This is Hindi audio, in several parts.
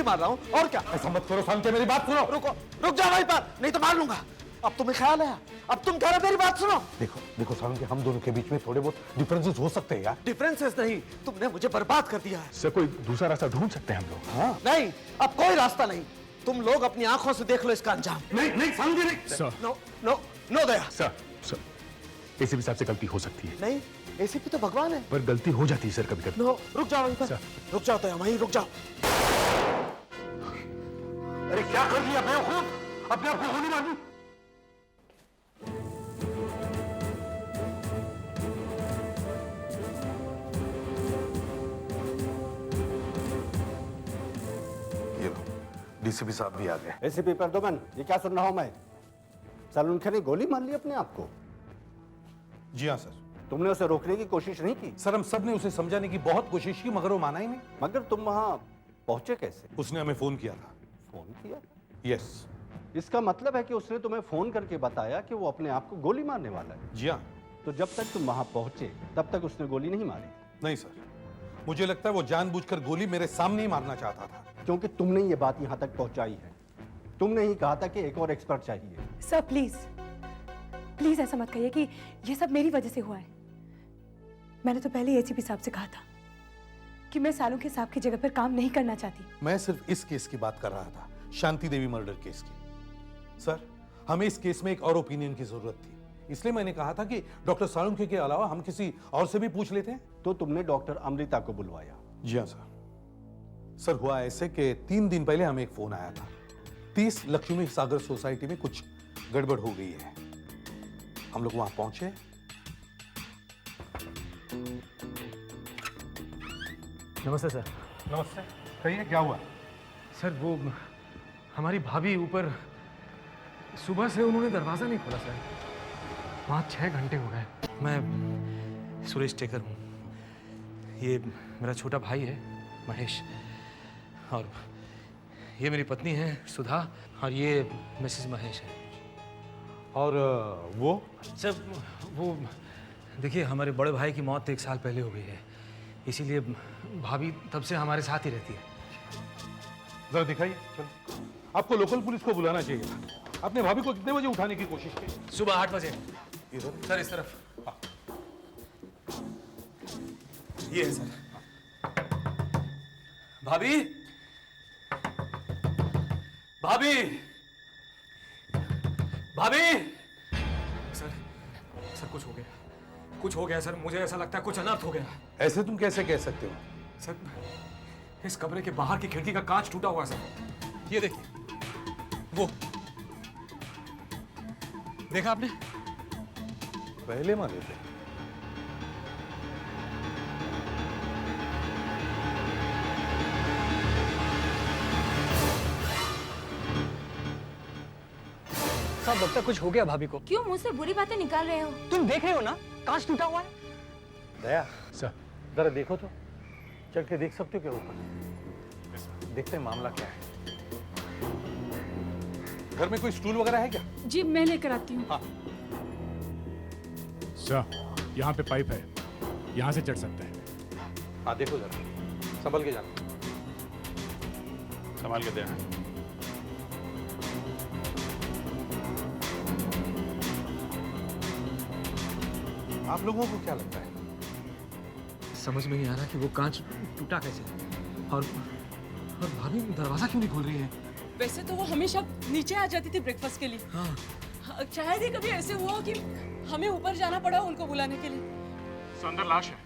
गोली मार रहा हूँ, और क्या। ऐसा मत करो सालुंखे, मेरी बात सुनो। रुको, रुक जाओ वहीं पर, नहीं तो मार लूंगा। अब तुम्हें ख्याल है, अब तुम कह रहे मेरी बात सुनो। देखो देखो सालुंखे, हम दोनों के बीच में थोड़े बहुत डिफरेंसेस हो सकते हैं यार। डिफरेंसेस नहीं, तुमने मुझे बर्बाद कर दिया है। सर कोई दूसरा रास्ता ढूंढ सकते हैं हम लोग। हाँ नहीं, अब कोई रास्ता नहीं। तुम लोग अपनी आंखों से देख लो इसका अंजाम। नहीं नहीं सालुंखे नहीं। सर नो नो नो दया। सर एसीपी साहब से गलती हो सकती है। नहीं, एसीपी तो भगवान है। पर गलती हो जाती है सर कभी कभी। नो, रुक जाओ वहीं पर, रुक जाओ दया, वहीं रुक जाओ। अरे क्या कर दिया बेवकूफ, अपने आप को गोली मार दी। डीसीपी साहब भी आ गए। एसीपी प्रद्युमन, ये क्या सुन रहा हूं मैं? सालुंखे ने गोली मार ली अपने आप को? जी हाँ सर। तुमने उसे रोकने की कोशिश नहीं की? सर हम सब ने उसे समझाने की बहुत कोशिश की, मगर वो माना ही नहीं। मगर तुम वहां पहुंचे कैसे? उसने हमें फोन किया था। फोन किया? यस। इसका मतलब है कि उसने तुम्हें फोन करके बताया कि वो अपने आप को गोली मारने वाला है? जी हाँ। तो जब तक तुम वहां पहुंचे तब तक उसने गोली नहीं मारी? नहीं सर, मुझे लगता है वो जानबूझकर गोली मेरे सामने ही मारना चाहता था। क्योंकि तुमने ये बात यहां तक पहुंचाई है। तुमने ही कहा था कि एक और एक्सपर्ट चाहिए। सर प्लीज प्लीज ऐसा मत कहिए कि ये सब मेरी वजह से हुआ है। मैंने तो पहले एसीपी साहब से कहा था कि मैं सालुंखे साहब की जगह पर काम नहीं करना चाहती। मैं सिर्फ इस केस की बात कर रहा था, शांति देवी मर्डर केस की। सर हमें इस केस में एक और ओपिनियन की जरूरत थी, इसलिए मैंने कहा था कि डॉक्टर सालुंखे के अलावा हम किसी और से भी पूछ लेते हैं। तो तुमने डॉक्टर अमृता को बुलवाया? जी हाँ सर। सर हुआ ऐसे कि 3 दिन पहले हमें एक फोन आया था, 30 लक्ष्मी सागर सोसाइटी में कुछ गड़बड़ हो गई है। हम लोग वहां पहुंचे। नमस्ते सर। नमस्ते, कहिए क्या हुआ? सर वो हमारी भाभी ऊपर, सुबह से उन्होंने दरवाज़ा नहीं खोला सर। वहाँ 6 घंटे हो गए। मैं सुरेश टेकर हूँ, ये मेरा छोटा भाई है महेश, और ये मेरी पत्नी है सुधा, और ये मिसेस महेश है। और वो? सर वो देखिए, हमारे बड़े भाई की मौत 1 साल पहले हो गई है, इसीलिए भाभी तब से हमारे साथ ही रहती है। जरा दिखाइए। चलो, आपको लोकल पुलिस को बुलाना चाहिए था। आपने भाभी को कितने बजे उठाने की कोशिश की? सुबह 8 बजे। इधर सर इस तरफ। हाँ। ये है सर। भाभी, भाभी, भाभी। सर सर कुछ हो गया, कुछ हो गया सर। मुझे ऐसा लगता है कुछ अनर्थ हो गया। ऐसे तुम कैसे कह सकते हो? सर इस कमरे के बाहर की खिड़की का कांच टूटा हुआ है सर। ये देखिए, वो देखा आपने? पहले मारे थे। सब लगता है कुछ हो गया भाभी को। क्यों मुंह से बुरी बातें निकाल रहे हो? तुम देख रहे हो ना, कांच टूटा हुआ है। दया सर, जरा देखो तो, चल के देख सकते हो क्या ऊपर? देखते हैं मामला क्या है। घर में कोई स्टूल वगैरह है क्या? जी मैं लेकर आती हूँ। हाँ। सर यहाँ पे पाइप है, यहाँ से चढ़ सकते हैं। हाँ देखो जरा, संभल के जाना। संभाल के देना। आप लोगों को क्या लगता है? समझ में नहीं आ रहा कि वो कांच टूटा कैसे, और भाभी दरवाजा क्यों नहीं खोल रही है? वैसे तो वो हमेशा नीचे आ जाती थी ब्रेकफास्ट के लिए। हाँ। शायद ही कभी ऐसे हुआ कि हमें ऊपर जाना पड़ा उनको बुलाने के लिए। अंदर लाश है।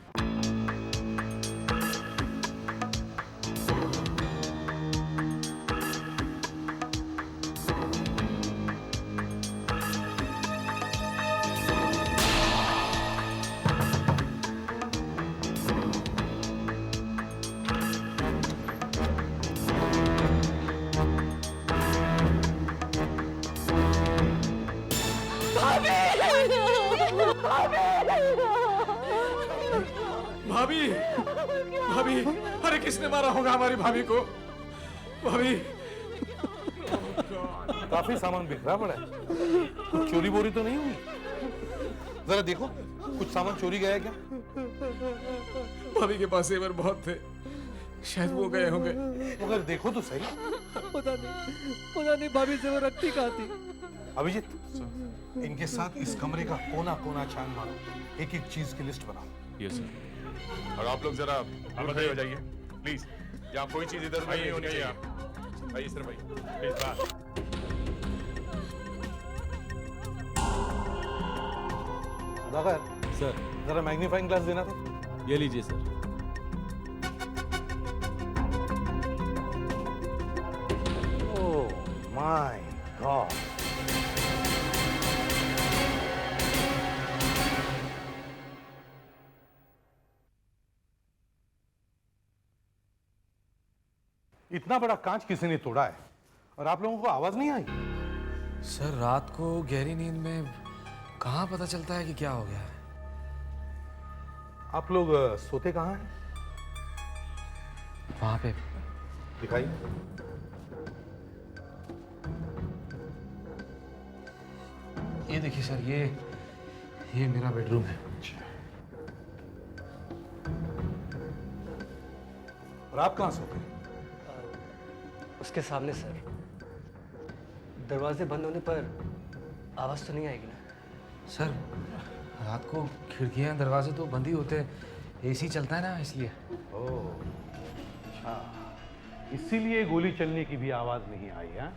भाभी, भाभी, अरे किसने मारा होगा हमारी भाभी को? भाभी। काफी सामान बिखरा पड़ा है, कुछ चोरी बोरी तो नहीं हुई? जरा देखो, कुछ सामान चोरी गया क्या? भाभी के पास जेवर बहुत थे, शायद वो गए होंगे। मगर देखो तो सही। पता नहीं भाभी से वो रखती कहाँ थी। अभिजीत, इनके साथ इस कमरे का कोना कोना छान मारो, एक एक चीज की लिस्ट बनाओ। Yes sir. और आप लोग जरा खड़े हो जाइए प्लीज। यहाँ कोई चीज इधर नहीं होनी चाहिए। आइए सर भाई प्लीज बाहर। सुधाकर सर, जरा मैग्नीफाइंग ग्लास देना था। ये लीजिए सर। Oh my God. इतना बड़ा कांच किसी ने तोड़ा है और आप लोगों को आवाज नहीं आई? सर रात को गहरी नींद में कहाँ पता चलता है कि क्या हो गया है। आप लोग सोते कहाँ हैं? वहां पे दिखाई। ये देखिए सर, ये मेरा बेडरूम है। और आप कहाँ सोते हैं? उसके सामने सर। दरवाजे बंद होने पर आवाज तो नहीं आएगी ना? सर रात को खिड़कियां दरवाजे तो बंद ही होते हैं, एसी चलता है ना इसलिए। ओह अच्छा, इसीलिए गोली चलने की भी आवाज नहीं आई है।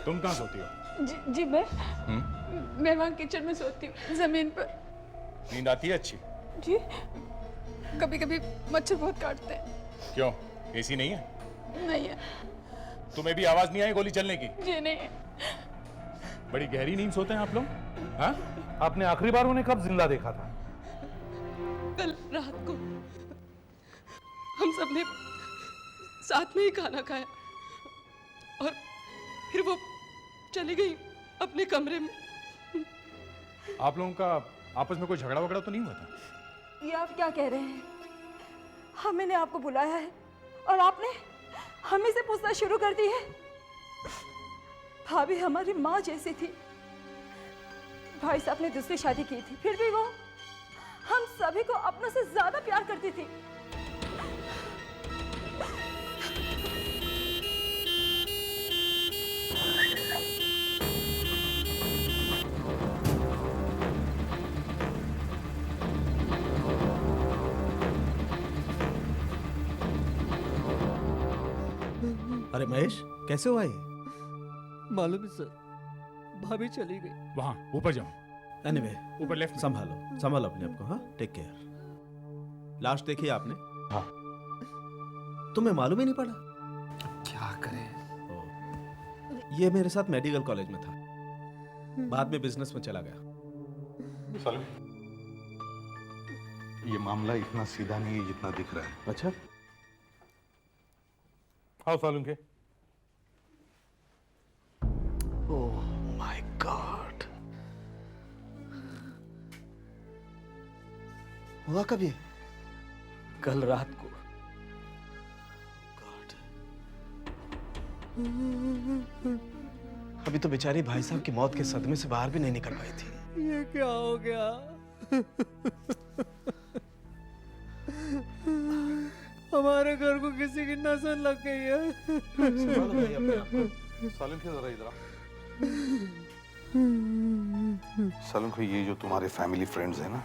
तुम कहाँ सोती हो? जी मैं वहाँ किचन में सोती हूँ, जमीन पर। नींद आती है अच्छी? जी कभी कभी मच्छर बहुत काटते हैं। क्यों, एसी नहीं है? नहीं है। तुम्हें भी आवाज नहीं आई गोली चलने की? जी नहीं है। बड़ी गहरी नींद सोते हैं आप लोग। हाँ, आपने आखिरी बार उन्हें कब जिंदा देखा था? कल रात को हम सब ने साथ में ही खाना खाया और फिर वो चली गई अपने कमरे में। आप लोगों का आपस में कोई झगड़ा वगड़ा तो नहीं हुआ था? ये आप क्या कह रहे हैं? हमने आपको बुलाया है और आपने हमें से पूछना शुरू कर दी है। भाभी हमारी माँ जैसी थी। भाई साहब ने दूसरी शादी की थी, फिर भी वो हम सभी को अपनों से ज्यादा प्यार करती थी। अरे महेश, कैसे हुआ ये? मालूम है सर, भाभी चली गई। वहाँ ऊपर जाओ। एनीवे, ऊपर लेफ्ट। संभालो अपने आप को। हाँ, टेक केयर। लास्ट देखी आपने? हाँ। तुम्हें मालूम ही नहीं पड़ा? क्या करें? ये मेरे साथ मेडिकल कॉलेज में था, बाद में बिजनेस में चला गया। सालू, ये मामला इतना सीधा नहीं है जितना दिख रहा है। अच्छा, आओ सालू के। ओह माय गॉड, हुआ कब ये? कल रात को। गॉड, अभी तो बेचारी भाई साहब की मौत के सदमे से बाहर भी नहीं निकल पाई थी। ये क्या हो गया? हमारे घर को किसी की नजर लग गई है। संभालो भाई अपने आप को। सालू के जरा इधर आओ। सालू को, ये जो तुम्हारे फैमिली फ्रेंड्स हैं ना,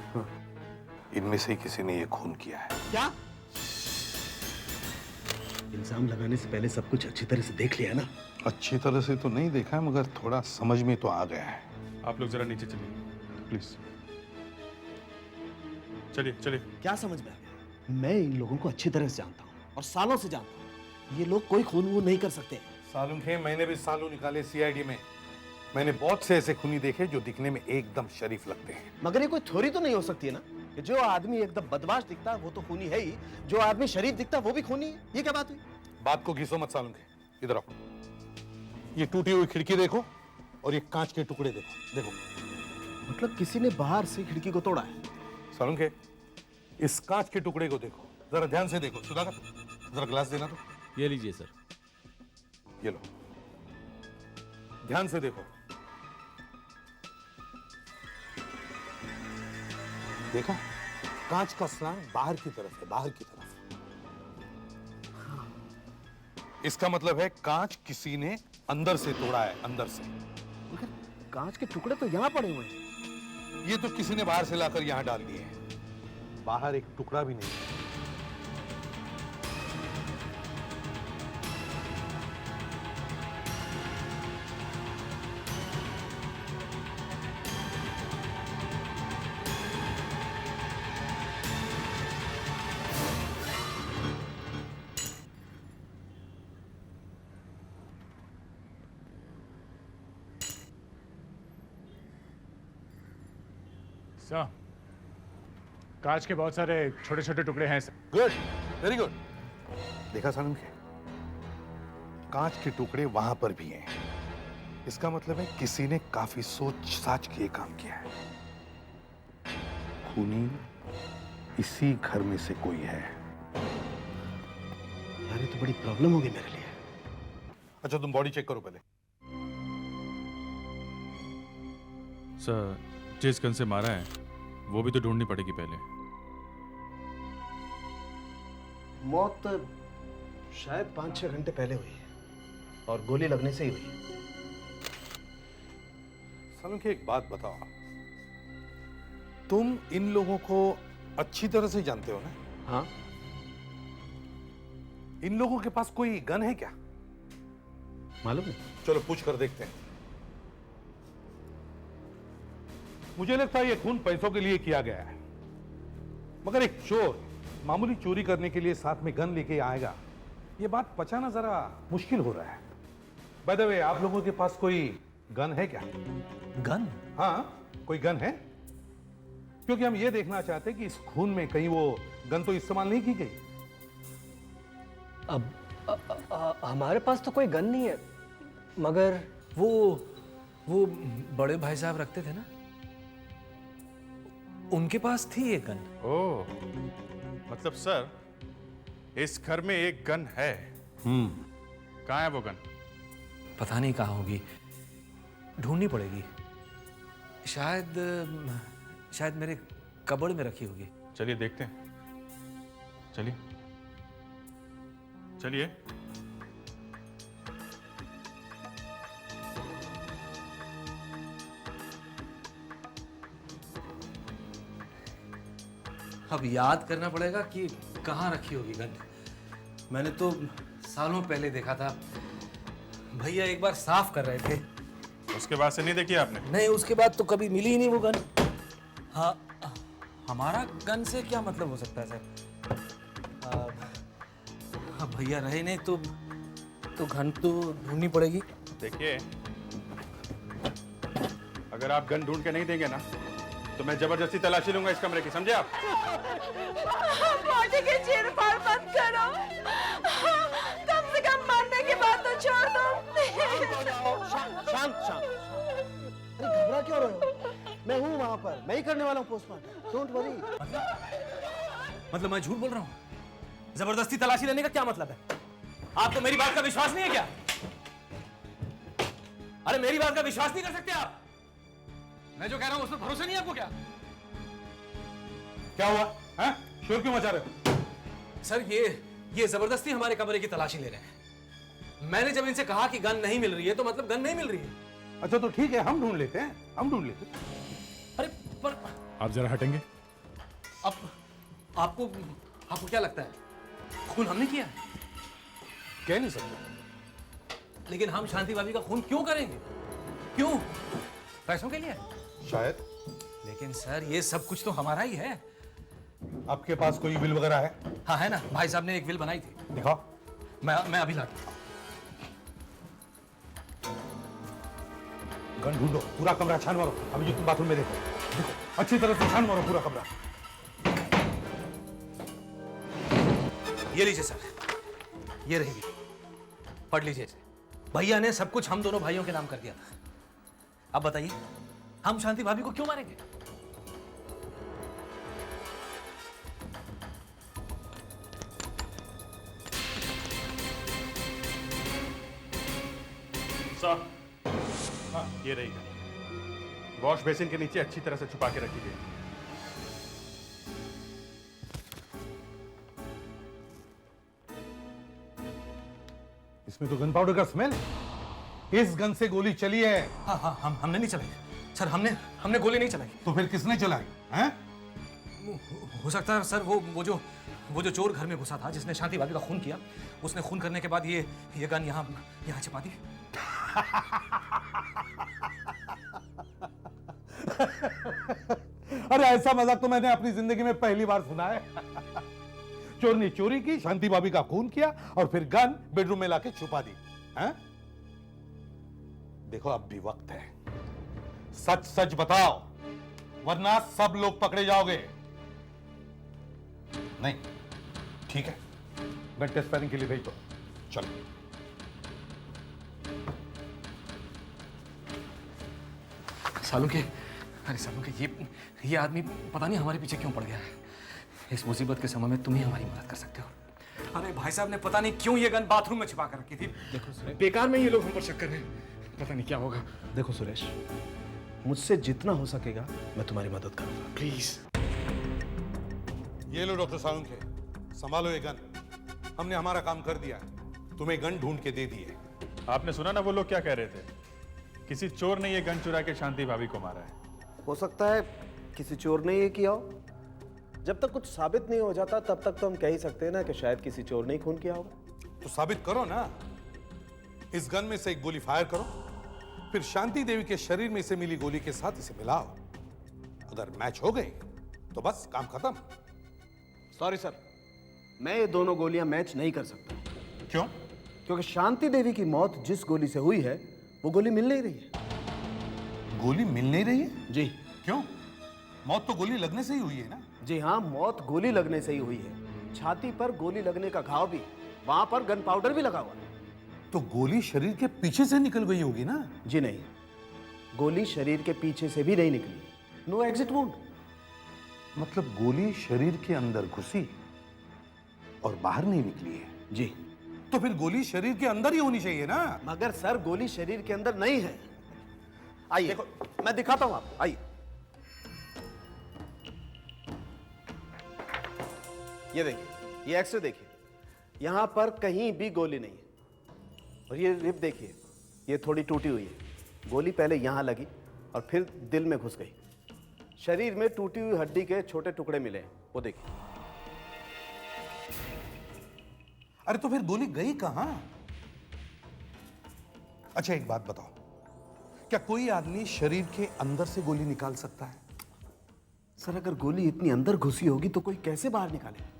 इनमें से ही किसी ने ये खून किया है। क्या? इल्जाम लगाने से पहले सब कुछ अच्छी तरह से देख लिया ना? अच्छी तरह से तो नहीं देखा है, मगर थोड़ा समझ में तो आ गया है। आप लोग जरा नीचे चलिए प्लीज। चलिए चलिए। क्या समझ में आ गया? मैं इन लोगों को अच्छी तरह से जानता हूँ और सालों से जानता हूँ। ये लोग कोई खून वून नहीं कर सकते। सालू के, मैंने भी सालू निकाले सीआईडी में। मैंने बहुत से ऐसे खूनी देखे जो दिखने में एकदम शरीफ लगते हैं। मगर ये कोई थ्योरी तो नहीं हो सकती है ना कि जो आदमी एकदम बदमाश दिखता है वो तो खूनी है ही, जो आदमी शरीफ दिखता है वो भी खूनी है। ये क्या बात हुई? बात को घिसो मत सालू के, इधर आओ। ये टूटी हुई खिड़की देखो और ये कांच के टुकड़े देखो। देखो, मतलब किसी ने बाहर से खिड़की को तोड़ा है? सालू के, इस कांच के टुकड़े को देखो, जरा ध्यान से देखो। सुधाकर, जरा ग्लास देना तो। ये लीजिए सर। ये लो, ध्यान से देखो। देखा, कांच का स्लांग बाहर की तरफ है, बाहर की तरफ। इसका मतलब है कांच किसी ने अंदर से तोड़ा है, अंदर से। मगर कांच के टुकड़े तो यहाँ पड़े हुए हैं। ये तो किसी ने बाहर से लाकर यहां डाल दिए हैं। बाहर एक टुकड़ा भी नहीं है। सर, कांच के बहुत सारे छोटे छोटे टुकड़े हैं सर। Good, very good. देखा सालम के कांच के टुकड़े वहां पर भी हैं। इसका मतलब है किसी ने काफी सोच साच के काम किया है। खूनी इसी घर में से कोई है। यार ये तो बड़ी प्रॉब्लम होगी मेरे लिए। अच्छा तुम बॉडी चेक करो पहले। सर, जिस गन से मारा है वो भी तो ढूंढनी पड़ेगी पहले। मौत शायद 5-6 घंटे पहले हुई है और गोली लगने से ही हुई। सालम के एक बात बताओ, तुम इन लोगों को अच्छी तरह से जानते हो ना? हाँ। इन लोगों के पास कोई गन है क्या? मालूम नहीं। चलो पूछ कर देखते हैं। मुझे लगता है ये खून पैसों के लिए किया गया है, मगर एक चोर मामूली चोरी करने के लिए साथ में गन लेके आएगा, ये बात पचाना जरा मुश्किल हो रहा है। बाय द वे, आप लोगों के पास कोई गन है क्या? गन? हाँ, कोई गन है? क्योंकि हम ये देखना चाहते हैं कि इस खून में कहीं वो गन तो इस्तेमाल नहीं की गई। अब हमारे पास तो कोई गन नहीं है, मगर वो बड़े भाई साहब रखते थे ना, उनके पास थी एक गन। ओह, मतलब सर इस घर में एक गन है। कहाँ है वो गन? पता नहीं कहाँ होगी, ढूंढनी पड़ेगी। शायद मेरे कबर्ड में रखी होगी। चलिए देखते हैं। चलिए चलिए। अब याद करना पड़ेगा कि कहाँ रखी होगी गन। मैंने तो सालों पहले देखा था, भैया एक बार साफ कर रहे थे। उसके बाद से नहीं देखी आपने? नहीं, उसके बाद तो कभी मिली ही नहीं वो गन। हाँ, हमारा गन से क्या मतलब हो सकता है सर? अब भैया रहे नहीं तो गन तो ढूंढनी पड़ेगी। देखिए, अगर आप गन ढूंढ के नहीं देंगे ना तो मैं जबरदस्ती तलाशी लूंगा इस कमरे की, समझे आप? बॉडी के चीर-फाड़ मत करो। कम से कम मरने के बाद तो छोड़ दो। शांत शांत। अरे घबरा क्यों रहे हो? मैं हूँ वहां पर, मैं ही करने वाला हूँ पोस्टमार्टम। Don't worry. मतलब मैं झूठ बोल रहा हूँ? जबरदस्ती तलाशी लेने का क्या मतलब है? आपको मेरी बात का विश्वास नहीं है क्या? अरे मेरी बात का विश्वास नहीं कर सकते आप? मैं जो कह रहा हूं उस पर भरोसा नहीं है आपको क्या? क्या हुआ? हैं? शोर क्यों मचा रहे हो? सर ये जबरदस्ती हमारे कमरे की तलाशी ले रहे हैं। मैंने जब इनसे कहा कि गन नहीं मिल रही है तो मतलब गन नहीं मिल रही है। अच्छा तो ठीक है, हम ढूंढ लेते हैं, हम ढूंढ लेते हैं। अरे पर आप जरा हटेंगे? आपको क्या लगता है खून हमने किया है? कह नहीं सकते। लेकिन हम शांति भाभी का खून क्यों करेंगे? क्यों? पैसों के लिए? शायद। लेकिन सर ये सब कुछ तो हमारा ही है। आपके पास कोई विल वगैरह है? हाँ है ना, भाई साहब ने एक विल बनाई थी। दिखाओ। मैं अभी लाता हूं। गन ढूंढो, पूरा कमरा छान मारो। अभी जो तुम बाथरूम में देखो, अच्छी तरह से छान मारो पूरा कमरा। ये लीजिए सर, ये रहेगी, पढ़ लीजिए इसे। भैया ने सब कुछ हम दोनों भाइयों के नाम कर दिया था। अब बताइए हम शांति भाभी को क्यों मारेंगे? सर, हाँ ये रहेगा। वॉश बेसिन के नीचे अच्छी तरह से छुपा के रखी गई। इसमें तो गन पाउडर का स्मेल। इस गन से गोली चली है। हाँ हाँ हमने नहीं चलाई सर, हमने गोली नहीं चलाई। तो फिर किसने चलाई हैं? हो सकता है सर वो जो चोर घर में घुसा था, जिसने शांति भाभी का खून किया, उसने खून करने के बाद ये गन यहाँ छिपा दी। अरे ऐसा मजाक तो मैंने अपनी जिंदगी में पहली बार सुना है। चोर ने चोरी की, शांति भाभी का खून किया और फिर गन बेडरूम में लाके छुपा दी हैं? देखो अब भी वक्त है, सच सच बताओ, वरना सब लोग पकड़े जाओगे। नहीं ठीक है, गन टेस्ट पैनिंग के लिए भेज दो। चलो। सालों के ये आदमी पता नहीं हमारे पीछे क्यों पड़ गया है। इस मुसीबत के समय में तुम ही हमारी मदद कर सकते हो। अरे भाई साहब ने पता नहीं क्यों ये गन बाथरूम में छिपा कर रखी थी। देखो बेकार में ये लोग हम पर शक कर रहे हैं, पता नहीं क्या होगा। देखो सुरेश, मुझसे जितना हो सकेगा मैं तुम्हारी मदद करूंगा। प्लीज। ये लो डॉक्टर सालुंखे, संभालो ये गन। हमने हमारा काम कर दिया है, तुम्हें गन ढूंढ के दे दिए। आपने सुना ना वो लोग क्या कह रहे थे? किसी चोर ने ये गन चुरा के शांति भाभी को मारा है। हो सकता है किसी चोर ने ये किया हो। जब तक कुछ साबित नहीं हो जाता तब तक तो हम कह ही सकते हैं ना कि शायद किसी चोर ने ही खून किया होगा। तो साबित करो ना। इस गन में से एक गोली फायर करो, फिर शांति देवी के शरीर में से मिली गोली के साथ इसे मिलाओ। अगर मैच हो गई तो बस काम खत्म। सॉरी सर, मैं ये दोनों गोलियां मैच नहीं कर सकता। क्यों? क्योंकि शांति देवी की मौत जिस गोली से हुई है वो गोली मिल नहीं रही है। गोली मिल नहीं रही है? जी। क्यों? मौत तो गोली लगने से ही हुई है ना? जी हाँ, मौत गोली लगने से ही हुई है। छाती पर गोली लगने का घाव भी, वहां पर गन पाउडर भी लगा हुआ है। तो गोली शरीर के पीछे से निकल गई होगी ना? जी नहीं, गोली शरीर के पीछे से भी नहीं निकली। No exit wound. मतलब गोली शरीर के अंदर घुसी और बाहर नहीं निकली है? जी। तो फिर गोली शरीर के अंदर ही होनी चाहिए ना? मगर सर गोली शरीर के अंदर नहीं है। आइए देखो, मैं दिखाता हूं आपको, आइए। ये देखिए, ये एक्सरे देखिए, यहां पर कहीं भी गोली नहीं है। और ये रिप देखिए, ये थोड़ी टूटी हुई है। गोली पहले यहां लगी और फिर दिल में घुस गई। शरीर में टूटी हुई हड्डी के छोटे टुकड़े मिले हैं, वो देखिए। अरे तो फिर गोली गई कहां? अच्छा एक बात बताओ, क्या कोई आदमी शरीर के अंदर से गोली निकाल सकता है? सर अगर गोली इतनी अंदर घुसी होगी तो कोई कैसे बाहर निकाले?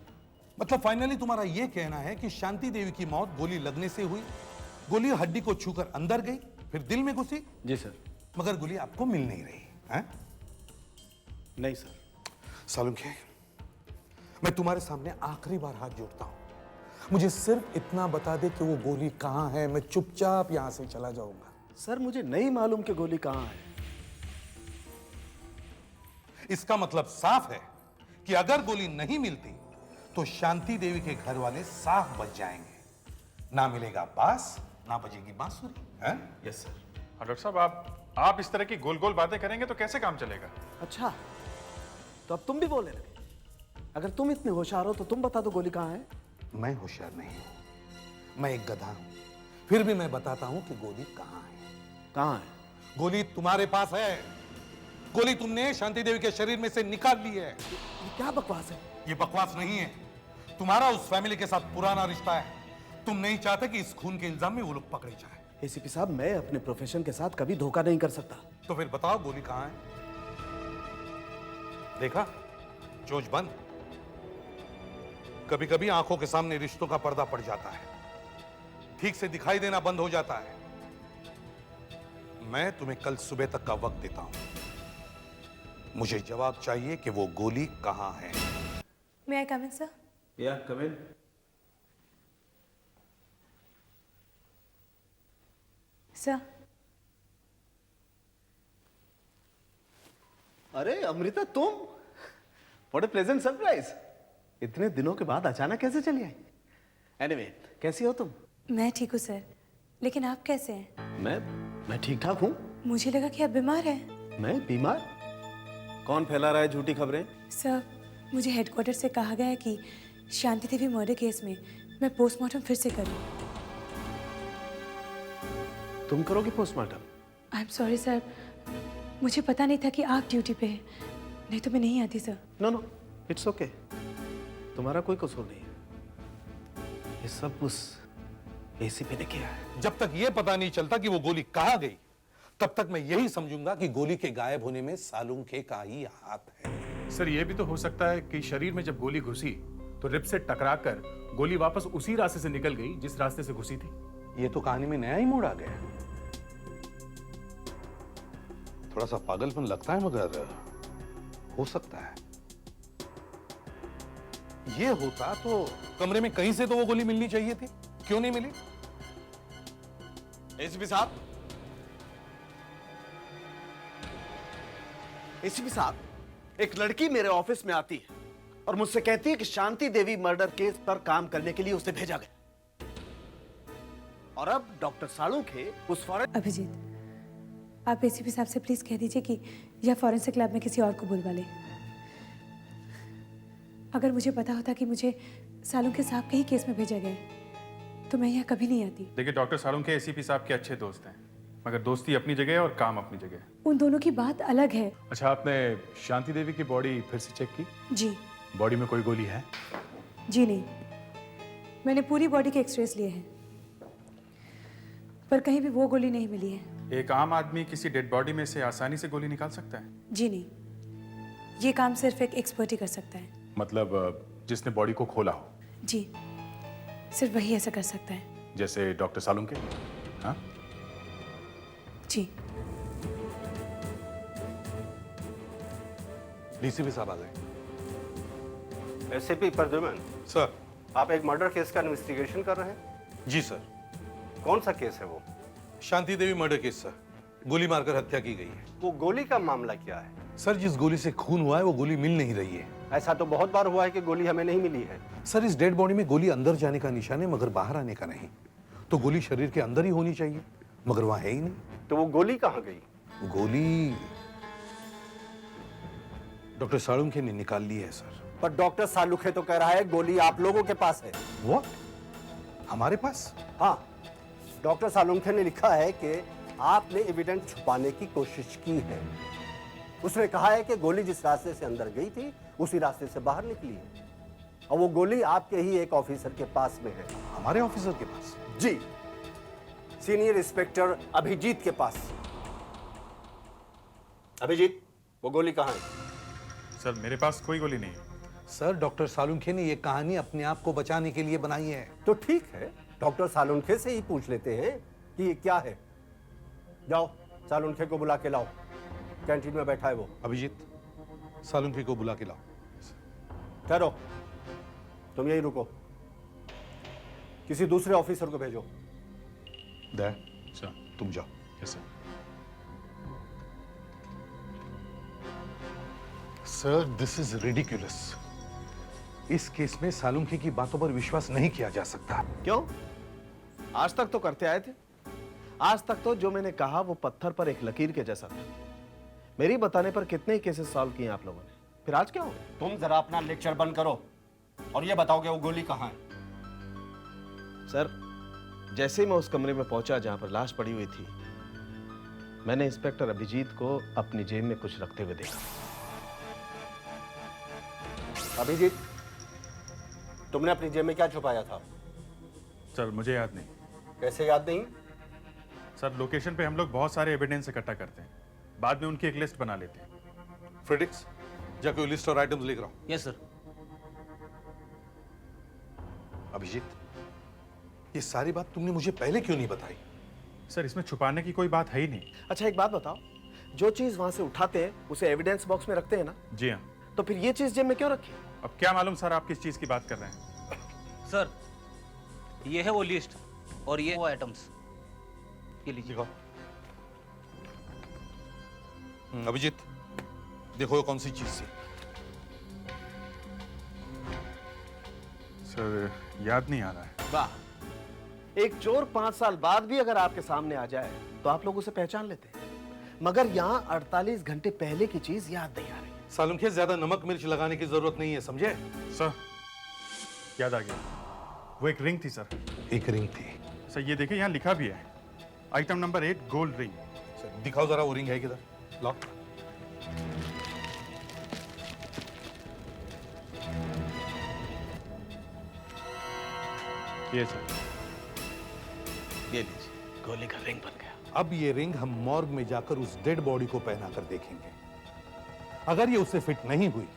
मतलब फाइनली तुम्हारा यह कहना है कि शांति देवी की मौत गोली लगने से हुई, गोली हड्डी को छूकर अंदर गई, फिर दिल में घुसी? जी सर। मगर गोली आपको मिल नहीं रही है? नहीं सर। सालुंखे, मैं तुम्हारे सामने आखिरी बार हाथ जोड़ता हूं, मुझे सिर्फ इतना बता दे कि वो गोली कहां है, मैं चुपचाप यहां से चला जाऊंगा। सर मुझे नहीं मालूम कि गोली कहां है। इसका मतलब साफ है कि अगर गोली नहीं मिलती तो शांति देवी के घर वाले साफ बच जाएंगे। ना मिलेगा बांस, ना बजेगी बांसुरी। हैं? Yes sir. डॉक्टर साहब आप इस तरह की गोल गोल बातें करेंगे तो कैसे काम चलेगा? अच्छा, तो अब तुम भी बोलने लगे। अगर तुम इतने होशियार हो तो तुम बता दो गोली कहां है। मैं होशियार नहीं हूं, मैं एक गधा हूं, फिर भी मैं बताता हूं कि गोली कहां है। कहां है? गोली तुम्हारे पास है। गोली तुमने शांति देवी के शरीर में से निकाल ली है। ये क्या बकवास है? ये बकवास नहीं है, तुम्हारा उस फैमिली के साथ पुराना रिश्ता है। तुम नहीं चाहते कि इस खून के इल्जाम में वो लोग पकड़े जाए। एसीपी साहब, मैं अपने प्रोफेशन के साथ कभी धोखा नहीं कर सकता। तो फिर बताओ गोली कहां है? देखा, चोंच बंद। कभी कभी आंखों के सामने रिश्तों का पर्दा पड़ जाता है, ठीक से दिखाई देना बंद हो जाता है। मैं तुम्हें कल सुबह तक का वक्त देता हूं, मुझे जवाब चाहिए कि वो गोली कहां है। May I come in, sir? या कम इन। Sir, अरे अमृता, तुम? What a pleasant surprise. इतने दिनों के बाद अचानक कैसे चली आई? एनीवे, कैसी हो तुम? मैं ठीक हूँ सर, लेकिन आप कैसे हैं? मैं ठीक ठाक हूँ। मुझे लगा कि आप बीमार हैं। मैं बीमार? कौन फैला रहा है झूठी खबरें? सर, मुझे हेडक्वार्टर से कहा गया है कि शांति देवी मर्डर केस में मैं पोस्टमार्टम फिर से करूं। तुम करोगे postmortem? I am sorry sir, मुझे पता नहीं था कि आप ड्यूटी पे हैं, नहीं तो मैं नहीं आती sir. No no, it's okay, तुम्हारा कोई कसूर नहीं है। ये सब उस एसीपी ने किया है। जब तक ये पता नहीं चलता कि वो गोली कहां गई, तब तक मैं यही समझूंगा कि गोली के गायब होने में सालुंखे का ही हाथ है। सर ये भी तो हो सकता है कि शरीर में जब गोली घुसी तो रिब से टकराकर गोली वापस उसी रास्ते से निकल गई जिस रास्ते से घुसी थी। ये तो कहानी में नया ही मोड़ आ गया। थोड़ा सा पागलपन लगता है, मगर हो सकता है। ये होता तो कमरे में कहीं से तो वो गोली मिलनी चाहिए थी, क्यों नहीं मिली? एसीपी साहब, एसीपी साहब, एक लड़की मेरे ऑफिस में आती है और मुझसे कहती है कि शांति देवी मर्डर केस पर काम करने के लिए उसे भेजा गया, और अब डॉक्टर सालुंखे उस फॉरेन। अभिजीत, आप एसीपी साहब से प्लीज कह दीजिए कि यह फॉरेंसिक लैब में किसी और को बुलवा ले। अगर मुझे पता होता कि मुझे सालुंखे साहब के ही केस में भेजा गया है, तो मैं यहाँ कभी नहीं आती। देखिए डॉक्टर सालुंखे एसीपी साहब के अच्छे दोस्त हैं, मगर दोस्ती अपनी जगह है और काम अपनी जगह है। उन दोनों की बात अलग है। अच्छा, आपने शांति देवी की बॉडी फिर से चेक की? जी। बॉडी में कोई गोली है? जी नहीं, मैंने पूरी बॉडी के एक्सरेस लिए हैं, पर कहीं भी वो गोली नहीं मिली है। एक आम आदमी किसी डेड बॉडी में से आसानी से गोली निकाल सकता है? जी नहीं, ये काम सिर्फ एक एक्सपर्ट ही कर सकता है। मतलब जिसने बॉडी को खोला हो? जी, सिर्फ वही ऐसा कर सकता है। जैसे डॉक्टर सालुंखे? हाँ? जी। डीसीपी साहब आ गए। ACP Pradyuman sir. आप एक मर्डर केस का इन्वेस्टिगेशन कर रहे हैं? जी सर। कौन सा केस है वो? Shanti Devi murder case sir, गोली मारकर हत्या की गई है। वो गोली का मामला क्या है? सर, जिस गोली से खून हुआ है वो गोली मिल नहीं रही है। ऐसा तो बहुत बार हुआ है कि गोली हमें नहीं मिली है। सर, इस डेड बॉडी में गोली अंदर जाने का निशान है, मगर बाहर आने का नहीं। तो गोली शरीर के अंदर ही होनी चाहिए, मगर वहां है ही नहीं। तो वो गोली कहाँ गई? गोली डॉक्टर सालुंखे ने निकाल ली है सर। पर डॉक्टर सालुंखे तो कह रहा है गोली आप लोगों के पास है। वो हमारे पास? हाँ, डॉक्टर सालुंखे ने लिखा है कि आपने एविडेंस छुपाने की कोशिश की है। उसने कहा है कि गोली जिस रास्ते से अंदर गई थी उसी रास्ते से बाहर निकली है, और वो गोली आपके ही एक ऑफिसर के पास में है। हमारे ऑफिसर के पास? जी, सीनियर इंस्पेक्टर अभिजीत के पास। अभिजीत, वो गोली कहाँ है? सर मेरे पास कोई गोली नहीं है। सर, डॉक्टर सालुंखे ने यह कहानी अपने आप को बचाने के लिए बनाई है। तो ठीक है, डॉक्टर सालुंखे से ही पूछ लेते हैं कि ये क्या है। जाओ, सालुंखे को बुला के लाओ, कैंटीन में बैठा है वो। अभिजीत, सालुंखे को बुला के लाओ। ठहरो, तुम यही रुको, किसी दूसरे ऑफिसर को भेजो। सर तुम जाओ। Yes sir. Sir, this is ridiculous. इस केस में सालुंखे की बातों पर विश्वास नहीं किया जा सकता। क्यों? आज तक तो करते आए थे। आज तक तो जो मैंने कहा वो पत्थर पर एक लकीर के जैसा था। मेरी बताने पर कितने ही केसेस सॉल्व किए आप लोगों ने, फिर आज क्या हो गया? तुम जरा अपना लेक्चर बंद करो और ये बताओगे वो गोली कहाँ है? सर, जैसे ही मैं उस कमरे में पहुंचा जहां पर लाश पड़ी हुई थी, मैंने इंस्पेक्टर अभिजीत को अपनी जेब में कुछ रखते हुए देखा। अभिजीत, तुमने अपनी जेब में क्या छुपाया था? सर मुझे याद नहीं। कैसे याद नहीं? सर लोकेशन पे हम लोग बहुत सारे एविडेंस इकट्ठा करते हैं, बाद में उनकी एक लिस्ट बना लेते हैं। फ्रेडिक्स, जाके लिस्ट और आइटम्स लिख रहा हूं। Yes sir. अभिजीत, ये सारी बात तुमने मुझे पहले क्यों नहीं बताई? सर इसमें छुपाने की कोई बात है ही नहीं। अच्छा एक बात बताओ, जो चीज वहां से उठाते हैं उसे एविडेंस बॉक्स में रखते हैं ना? जी हाँ। तो फिर ये चीज जेब में क्यों रखी? अब क्या मालूम सर आप किस चीज की बात कर रहे हैं। सर, ये है वो लिस्ट और ये वो आइटम्स, ये लीजिए। अभिजीत, देखो ये कौन सी चीज थी? सर याद नहीं आ रहा है। वाह, एक चोर 5 साल बाद भी अगर आपके सामने आ जाए तो आप लोग उसे पहचान लेते हैं, मगर यहाँ 48 घंटे पहले की चीज याद नहीं आ रही। सालुंखे, ज्यादा नमक मिर्च लगाने की जरूरत नहीं है, समझे? सर याद आ गया, वो एक रिंग थी सर। एक रिंग थी? सर ये देखिए यहाँ लिखा भी है, item number 8 gold ring. Sir दिखाओ जरा वो रिंग है किधर, लाओ। ये सर, ये लीजिए, गोली का रिंग बन गया। अब ये रिंग हम मॉर्ग में जाकर उस डेड बॉडी को पहना कर देखेंगे। अगर ये उससे फिट नहीं हुई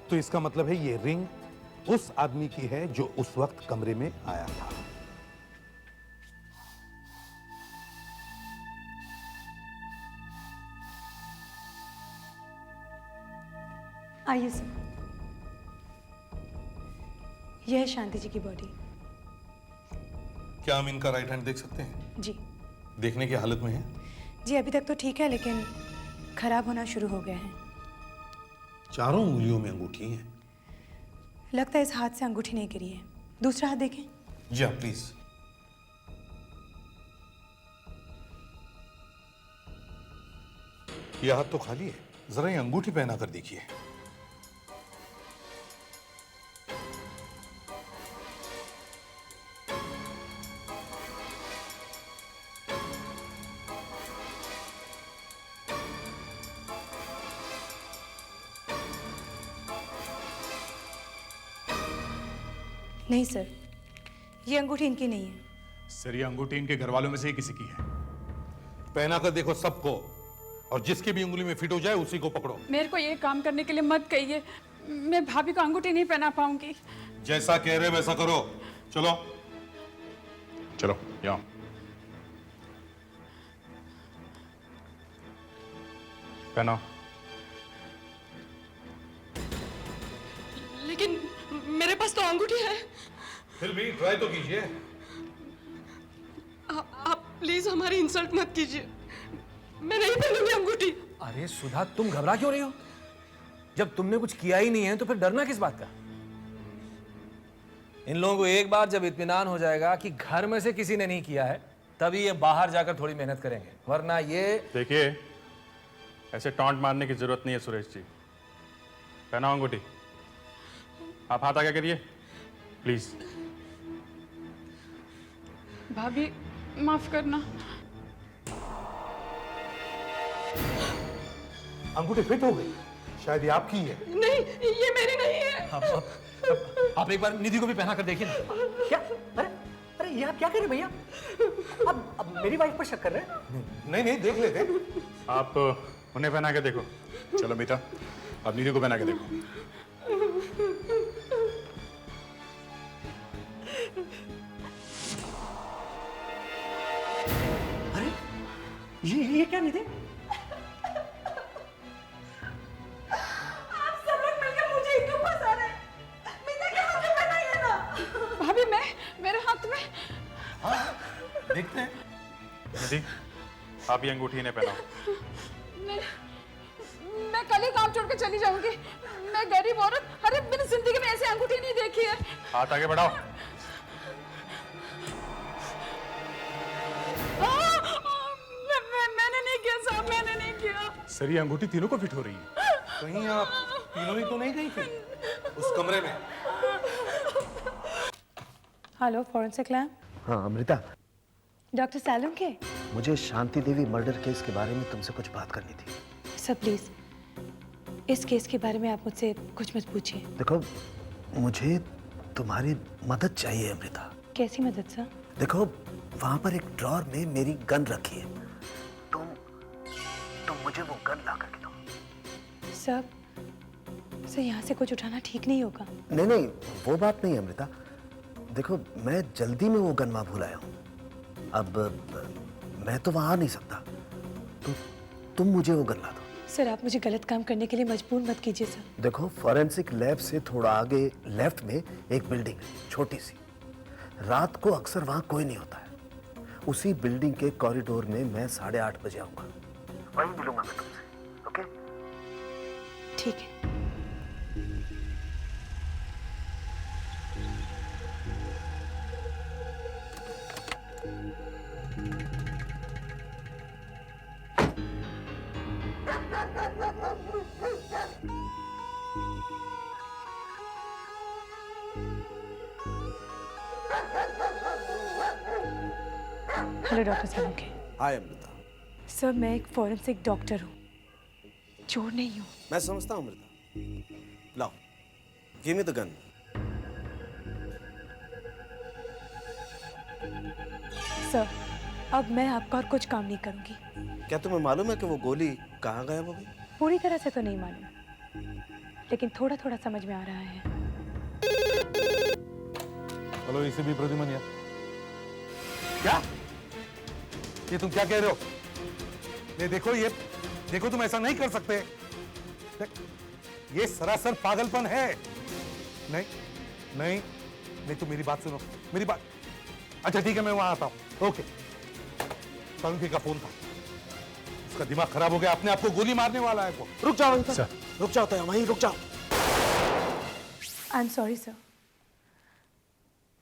तो इसका मतलब है ये रिंग उस आदमी की है जो उस वक्त कमरे में आया था। आइए सर, यह है शांति जी की बॉडी। क्या हम इनका राइट हैंड देख सकते हैं? जी देखने की हालत में है? जी, अभी तक तो ठीक है, लेकिन खराब होना शुरू हो गया है। चारों उंगलियों में अंगूठी है। लगता है इस हाथ से अंगूठी नहीं गिरी है। दूसरा हाथ देखें। जी हाँ प्लीज। यह हाथ तो खाली है, जरा ये अंगूठी पहना कर देखिए। नहीं सर, ये अंगूठी इनकी नहीं है। सर ये अंगूठी इनके घर वालों में से ही किसी की है। पहना कर देखो सबको, और जिसकी भी उंगली में फिट हो जाए उसी को पकड़ो। मेरे को ये काम करने के लिए मत कहिए, मैं भाभी को अंगूठी नहीं पहना पाऊंगी। जैसा कह रहे वैसा करो। चलो चलो यहाँ। पहनाओ। लेकिन मेरे पास तो अंगूठी है। फिर भी ट्राई तो कीजिए। आप प्लीज हमारी इंसल्ट मत कीजिए, मैं नहीं पहनूंगी अंगूठी। अरे सुधा, तुम घबरा क्यों रही हो? जब तुमने कुछ किया ही नहीं है तो फिर डरना किस बात का? इन लोगों को एक बार जब इत्मीनान हो जाएगा कि घर में से किसी ने नहीं किया है, तभी ये बाहर जाकर थोड़ी मेहनत करेंगे, वरना ये। देखिए, ऐसे टॉन्ट मारने की जरूरत नहीं है सुरेश जी। पहनाओ अंगूठी। आप हाथ आगे करिए प्लीज। भाभी माफ करना। अंगूठी फिट हो गई, शायद ये आपकी है। नहीं, ये मेरी नहीं है। आप एक बार निधि को भी पहना कर देखिए ना। क्या? अरे अरे ये आप क्या कर रहे हैं भैया? अब मेरी वाइफ पर शक कर रहे हैं? नहीं नहीं, देख लेते। आप उन्हें पहना के देखो। चलो बेटा, अब निधि को पहना के देखो। अरे ये क्या निधि? आप सब लोग मिलकर मुझे क्यों फंसा रहे हैं? मैंने क्या मुझे पहनाई है ना। भाभी मैं, मेरे हाथ में। हाँ देखते हैं। निधि, आप ये अंगूठी इन्हें पहनाओ। मैं कल ही काम छोड़ के चली जाऊंगी। मैं गरीब औरत, अरे मैंने जिंदगी में ऐसे अंगूठी नहीं देखी है। हाथ आगे बढ़ाओ। मैंने नहीं किया साहब, मैंने नहीं किया। सर ये अंगूठी तीनों को फिट हो रही है। कहीं आप तीनों ही तो नहीं गई थी उस कमरे में? Hello, forensic lab. हाँ अमृता, डॉक्टर सैलम के? मुझे शांति देवी मर्डर केस के बारे में तुमसे कुछ बात करनी थी। सर प्लीज, इस केस के बारे में आप मुझसे कुछ मत पूछिए। देखो, मुझे तुम्हारी मदद चाहिए अमृता। कैसी मदद सर? देखो, वहां पर एक ड्रॉर में मेरी गन रखी है। तुम मुझे वो गन ला करके दो। सर यहाँ से कुछ उठाना ठीक नहीं होगा। नहीं नहीं, वो बात नहीं अमृता। देखो, मैं जल्दी में वो गन वहां भूल आया हूँ। अब मैं तो वहां आ नहीं सकता, तो तुम मुझे वो गन ला दो। सर आप मुझे गलत काम करने के लिए मजबूर मत कीजिए सर। देखो, फॉरेंसिक लैब से थोड़ा आगे लेफ्ट में एक बिल्डिंग है, छोटी सी। रात को अक्सर वहां कोई नहीं होता है। उसी बिल्डिंग के कॉरिडोर में मैं 8:30 बजे आऊंगा। वहीं मिलूंगा मैं तुमसे, ओके? ठीक है। हेलो डॉक्टर सैलम के। हाय अमृता। सर मैं एक फॉरेंसिक डॉक्टर हूँ, चोर नहीं हूँ। मैं समझता हूँ अमृता। लाओ, give me the gun. Sir अब मैं आपका और कुछ काम नहीं करूँगी। क्या तुम्हें मालूम है कि वो गोली कहाँ गायब हो गई? पूरी तरह से तो नहीं मालूम, लेकिन थोड़ा थोड़ा समझ में आ रहा है। हेलो, इसे भी प्रद्युमन यार। क्या ये तुम क्या कह रहे हो? ये देखो तुम ऐसा नहीं कर सकते। ये सरासर पागलपन है। नहीं नहीं नहीं, तुम मेरी बात सुनो, मेरी बात। अच्छा ठीक है, मैं वहां आता हूं। ओके। सालुंखे का फोन था, उसका दिमाग खराब हो गया, अपने आप को गोली मारने वाला है वो। रुक जाओ वहीं पर। रुक जाओ तो वहीं रुक जाओ। आई एम सॉरी सर,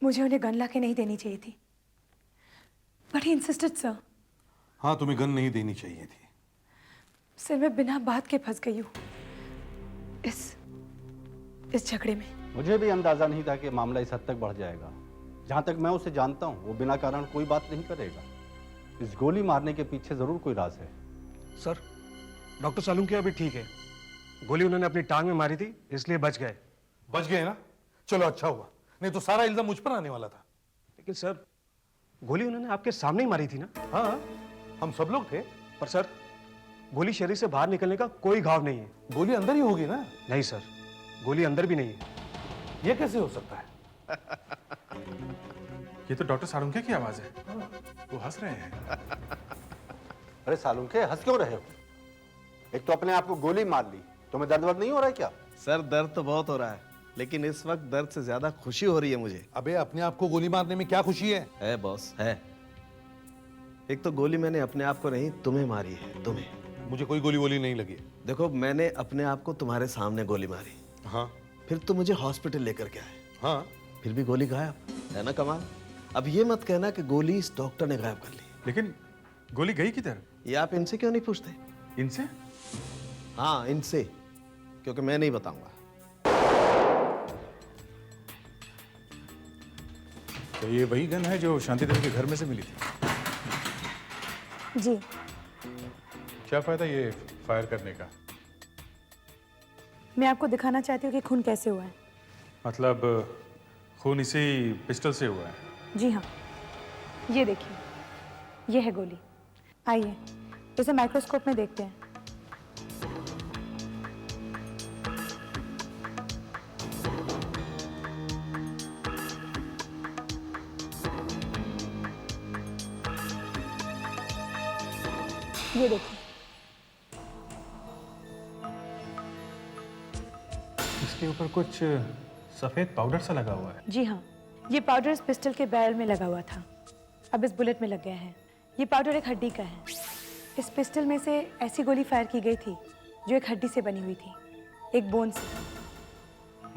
मुझे उन्हें गन ला के नहीं देनी चाहिए थी, बट ही इंसिस्टेड सर। हाँ, तुम्हें गन नहीं देनी चाहिए थी। सर मैं बिना बात के फंस गई हूँ इस झगड़े में। मुझे भी अंदाजा नहीं था कि मामला इस हद तक बढ़ जाएगा। जहां तक मैं उसे जानता हूं, वो बिना कारण कोई बात नहीं करेगा। इस गोली मारने के पीछे जरूर कोई राज है। सर डॉक्टर सालुंखे अभी ठीक है, गोली उन्होंने अपनी टांग में मारी थी, इसलिए बच गए। बच गए ना? चलो अच्छा हुआ, नहीं तो सारा इल्जाम मुझ पर आने वाला था। लेकिन सर गोली उन्होंने आपके सामने ही मारी थी ना? हाँ, हम सब लोग थे। पर सर गोली शरीर से बाहर निकलने का कोई घाव नहीं है। गोली अंदर ही होगी ना? नहीं सर, गोली अंदर भी नहीं है। ये कैसे हो सकता है? ये तो डॉक्टर सालुंखे की आवाज है। वो हंस रहे हैं। अरे सालुंखे, हंस क्यों रहे हो? एक तो अपने आप को गोली मार ली, तुम्हें दर्द वर्द नहीं हो रहा है क्या? सर दर्द तो बहुत हो रहा है, लेकिन इस वक्त दर्द से ज्यादा खुशी हो रही है मुझे। अबे अपने आप को गोली मारने में क्या खुशी है? है बॉस, है। एक तो गोली मैंने अपने आप को नहीं, तुम्हें मारी है, तुम्हें। मुझे कोई गोली वोली नहीं लगी। देखो, मैंने अपने आप को तुम्हारे सामने गोली मारी। हाँ। फिर तुम मुझे हॉस्पिटल लेकर के आए। हाँ। फिर भी गोली गायब, है ना कमाल? अब ये मत कहना कि गोली इस डॉक्टर ने गायब कर ली। लेकिन गोली गई किधर? ये आप इनसे क्यों नहीं पूछते? इनसे? हाँ इनसे, क्योंकि मैं नहीं बताऊंगा। तो ये वही गन है जो शांति देवी के घर में से मिली थी? जी। क्या फायदा ये फायर करने का? मैं आपको दिखाना चाहती हूँ कि खून कैसे हुआ है। मतलब खून इसी पिस्टल से हुआ है? जी हाँ, ये देखिए, ये है गोली। आइए इसे माइक्रोस्कोप में देखते हैं। ये देखिए, इसके ऊपर कुछ सफेद पाउडर सा लगा हुआ है। जी हाँ, ये पाउडर इस पिस्टल के बैरल में लगा हुआ था, अब इस बुलेट में लग गया है। ये पाउडर एक हड्डी का है। इस पिस्टल में से ऐसी गोली फायर की गई थी जो एक हड्डी से बनी हुई थी, एक बोन से।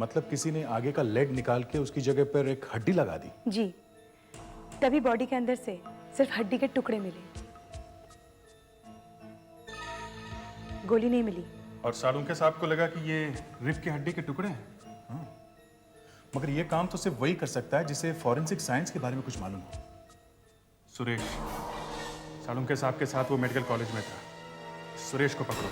मतलब किसी ने आगे का लेड निकाल के उसकी जगह पर एक हड्डी लगा दी? जी, तभी बॉडी के अंदर से सिर्फ हड्डी के टुकड़े मिले, गोली नहीं मिली। और सालुंखे साहब को लगा कि ये रिब की हड्डी के टुकड़े हैं। हाँ। मगर ये काम तो सिर्फ वही कर सकता है जिसे फॉरेंसिक साइंस के बारे में कुछ मालूम हो। सुरेश, सालुंखे साहब के साथ वो मेडिकल कॉलेज में था। सुरेश को पकड़ो।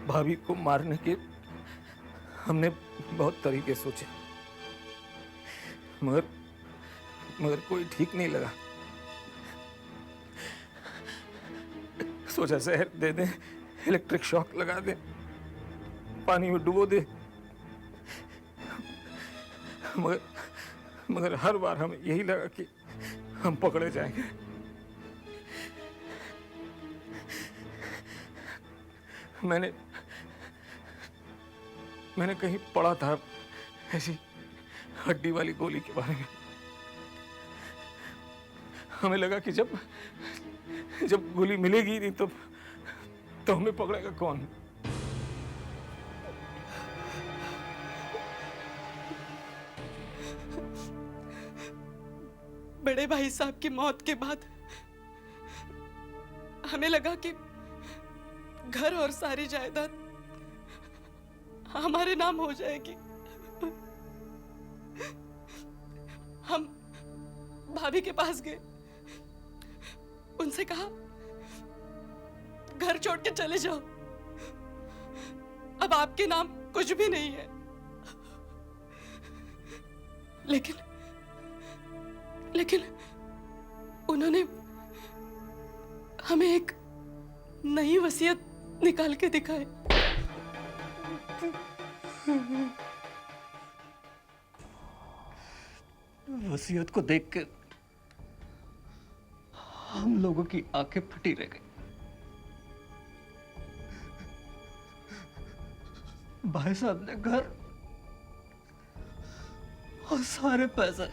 भाभी को मारने के हमने बहुत तरीके सोचे, मगर कोई ठीक नहीं लगा। सोचा जहर दे दें, इलेक्ट्रिक शॉक लगा दें, पानी में डुबो दे, मगर हर बार हमें यही लगा कि हम पकड़े जाएंगे। मैंने कहीं पढ़ा था ऐसी हड्डी वाली गोली के बारे में। हमें लगा कि जब गोली मिलेगी नहीं तो हमें पकड़ेगा कौन? बड़े भाई साहब की मौत के बाद हमें लगा कि घर और सारी जायदाद हमारे नाम हो जाएगी। हम भाभी के पास गए, उनसे कहा घर छोड़ के चले जाओ, अब आपके नाम कुछ भी नहीं है। लेकिन उन्होंने हमें एक नई वसीयत निकाल के दिखाई। वसीयत को देख के हम लोगों की आंखें फटी रह गई। भाई साहब ने घर और सारे पैसे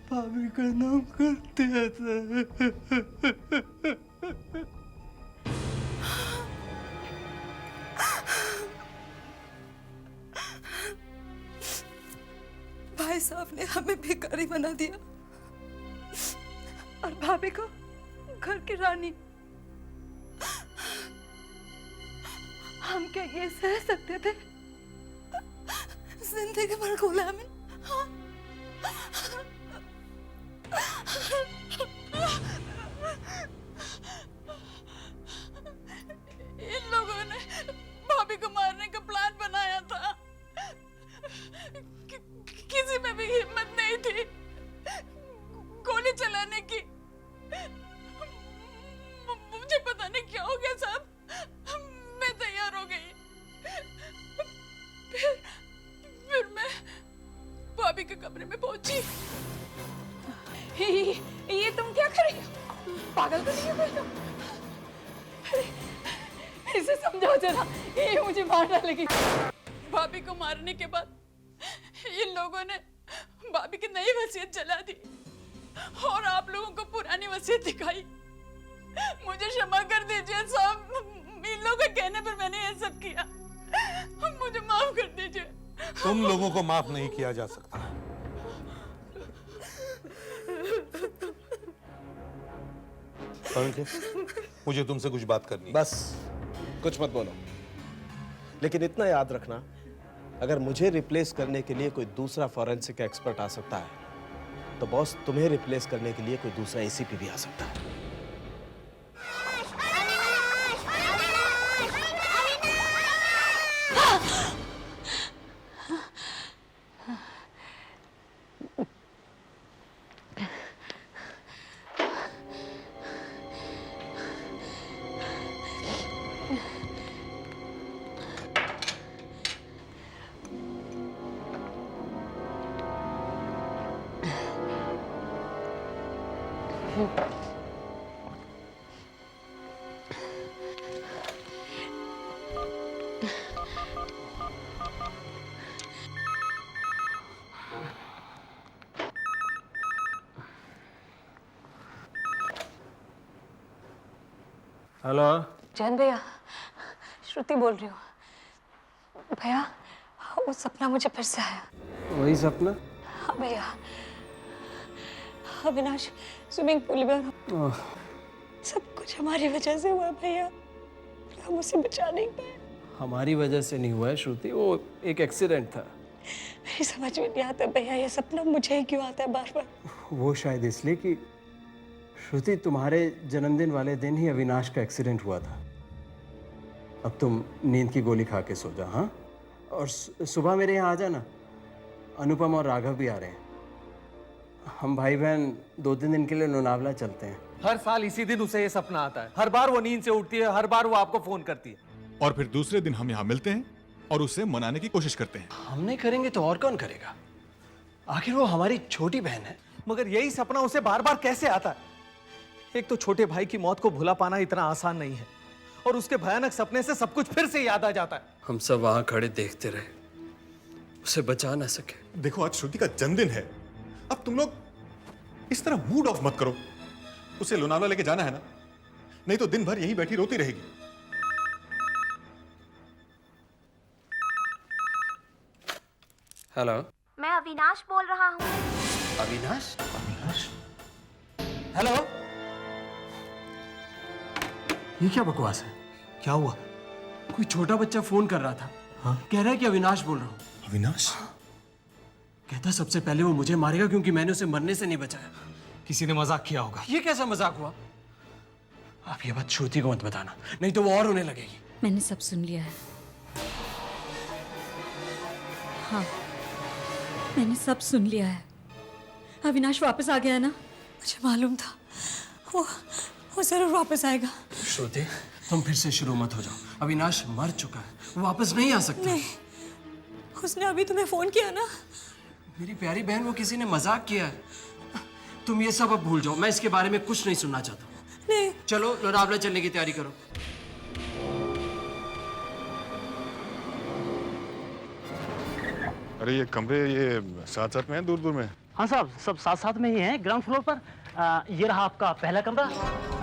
भाभी का नाम कर दिया था। भाई साहब ने हमें भिखारी बना दिया और भाभी को घर की रानी। हम क्या ये सह सकते थे? जिंदगी भर गुलामी। इन लोगों ने भाभी को मारने का प्लान बनाया था। किसी में भी हिम्मत नहीं थी गोली चलाने की। मुझे पता नहीं क्या हो गया साहब, मैं तैयार हो गई। फिर मैं भाभी के कमरे में पहुंची। ये तुम क्या कर रही हो? पागल तो नहीं हो? इसे समझाओ जरा, ये मुझे मार डालेगी। भाभी को मारने के बाद इन लोगों ने भाभी की नई वसीयत जला दी और आप लोगों को पुरानी वसीयत दिखाई। मुझे क्षमा कर दीजिए साहब, इन लोगों के कहने पर मैंने ये सब किया, मुझे माफ कर दीजिए। तुम लोगों को माफ नहीं किया जा सकता। मुझे तुमसे कुछ बात करनी है। बस कुछ मत बोलो, लेकिन इतना याद रखना, अगर मुझे रिप्लेस करने के लिए कोई दूसरा फॉरेंसिक एक्सपर्ट आ सकता है तो बॉस तुम्हें रिप्लेस करने के लिए कोई दूसरा एसीपी भी आ सकता है। हेलो जैन भैया, श्रुति बोल रही हूँ। भैया वो सपना मुझे फिर से आया। वही सपना? हाँ भैया, अविनाश स्विमिंग पूल में, सब कुछ हमारी वजह से हुआ भैया, हम उसे बचा नहीं पाए। हमारी वजह से नहीं हुआ है श्रुति, वो एक एक्सीडेंट था। मेरी समझ में नहीं आता भैया, ये सपना मुझे ही क्यों आता है बार बार। वो शायद इसलिए कि श्रुति तुम्हारे जन्मदिन वाले दिन ही अविनाश का एक्सीडेंट हुआ था। अब तुम नींद की गोली खा के सो जा, हाँ? और सुबह मेरे यहाँ आ जाना, अनुपम और राघव भी आ रहे हैं। हम भाई बहन 2-3 दिन के लिए लोनावला चलते हैं। हर साल इसी दिन उसे ये सपना आता है, हर बार वो नींद से उठती है, हर बार वो आपको फोन करती है। और फिर दूसरे दिन हम यहाँ मिलते हैं और उसे मनाने की कोशिश करते हैं। हम नहीं करेंगे तो और कौन करेगा? आखिर वो हमारी छोटी बहन है। मगर यही सपना उसे बार बार कैसे आता है? एक तो छोटे भाई की मौत को भुला पाना इतना आसान नहीं है, और उसके भयानक सपने से सब कुछ फिर से याद आ जाता है। हम सब वहां खड़े देखते रहे, उसे बचा ना सके। देखो आज श्रुति का जन्मदिन है, अब तुम लोग इस तरह मूड ऑफ मत करो। उसे लोनावला लेके जाना है ना, नहीं तो दिन भर यहीं बैठी रोती रहेगी। हेलो, मैं अविनाश बोल रहा हूँ। अविनाश? अविनाश? हेलो, ये क्या बकवास है? क्या हुआ? कोई छोटा बच्चा फोन कर रहा था। हाँ? कह रहा है कि अविनाश बोल रहा हूँ। अविनाश? कहता सबसे पहले वो मुझे मारेगा क्योंकि मैंने उसे मरने से नहीं बचाया। किसी ने मजाक किया होगा। ये कैसा मजाक हुआ? आप ये बात श्रुति को मत बताना, नहीं तो वो और रोने लगेगी। मैंने सब सुन लिया है। हाँ, मैंने सब सुन लिया है। अविनाश वापस आ गया ना? मुझे मालूम था वो जरूर वापस आएगा। श्रुति, तुम फिर से शुरू मत हो जाओ। अविनाश मर चुका है, वो वापस नहीं आ सकता। नहीं, उसने अभी तुम्हें फोन किया ना? मेरी प्यारी बहन, वो किसी ने मजाक किया है। तुम ये सब अब भूल जाओ, मैं इसके बारे में कुछ नहीं सुनना चाहता। नहीं। चलो लोनावला चलने की तैयारी करो। अरे ये कमरे ये साथ साथ में हैं, दूर दूर में? हाँ साहब, सब साथ साथ में ही हैं, ग्राउंड फ्लोर पर। ये रहा आपका पहला कमरा।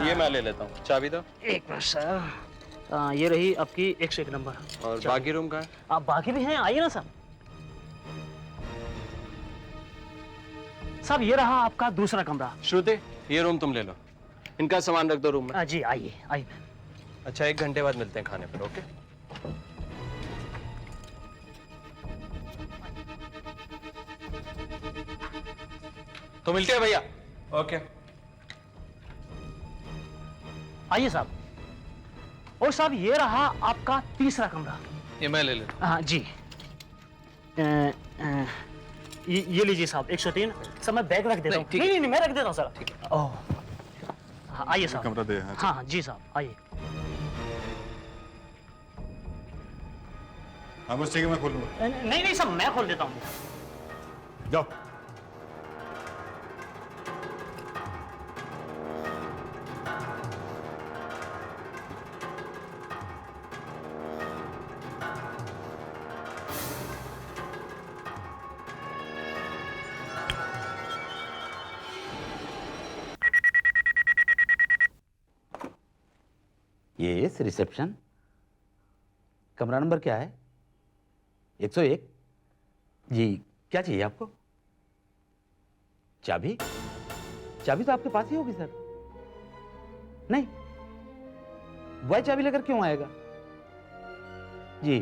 ये मैं ले लेता हूँ, चाबी दो। एक मिनट सर। ये रही आपकी 101 नंबर। और बाकी रूम का है? आप बाकी भी हैं, आइए ना साहब। साहब ये रहा आपका दूसरा कमरा। श्रुति, ये रूम तुम ले लो, इनका सामान रख दो रूम में। जी आइए आइए। अच्छा, 1 घंटे बाद मिलते हैं खाने पर, ओके? तो मिलते हैं भैया। ओके। आइए साहब। और साहब ये रहा आपका तीसरा कमरा। ये मैं ले लेता हाँ जी। ये लीजिए साहब, 103। सर मैं बैग रख देता हूँ। नहीं नहीं, मैं रख देता हूँ सर। ठीक है। ओह, हाँ, आइए साहब। कमरा दे। हाँ हाँ जी साहब, आइए। हाँ बस ठीक है, मैं खोल लूँगा। नहीं नहीं साहब, मैं खोल देता हूँ। जाओ। Yes, reception. कमरा नंबर क्या है? 101। जी, क्या चाहिए आपको? चाबी? चाबी तो आपके पास ही होगी सर। नहीं, वह चाबी लेकर क्यों आएगा? जी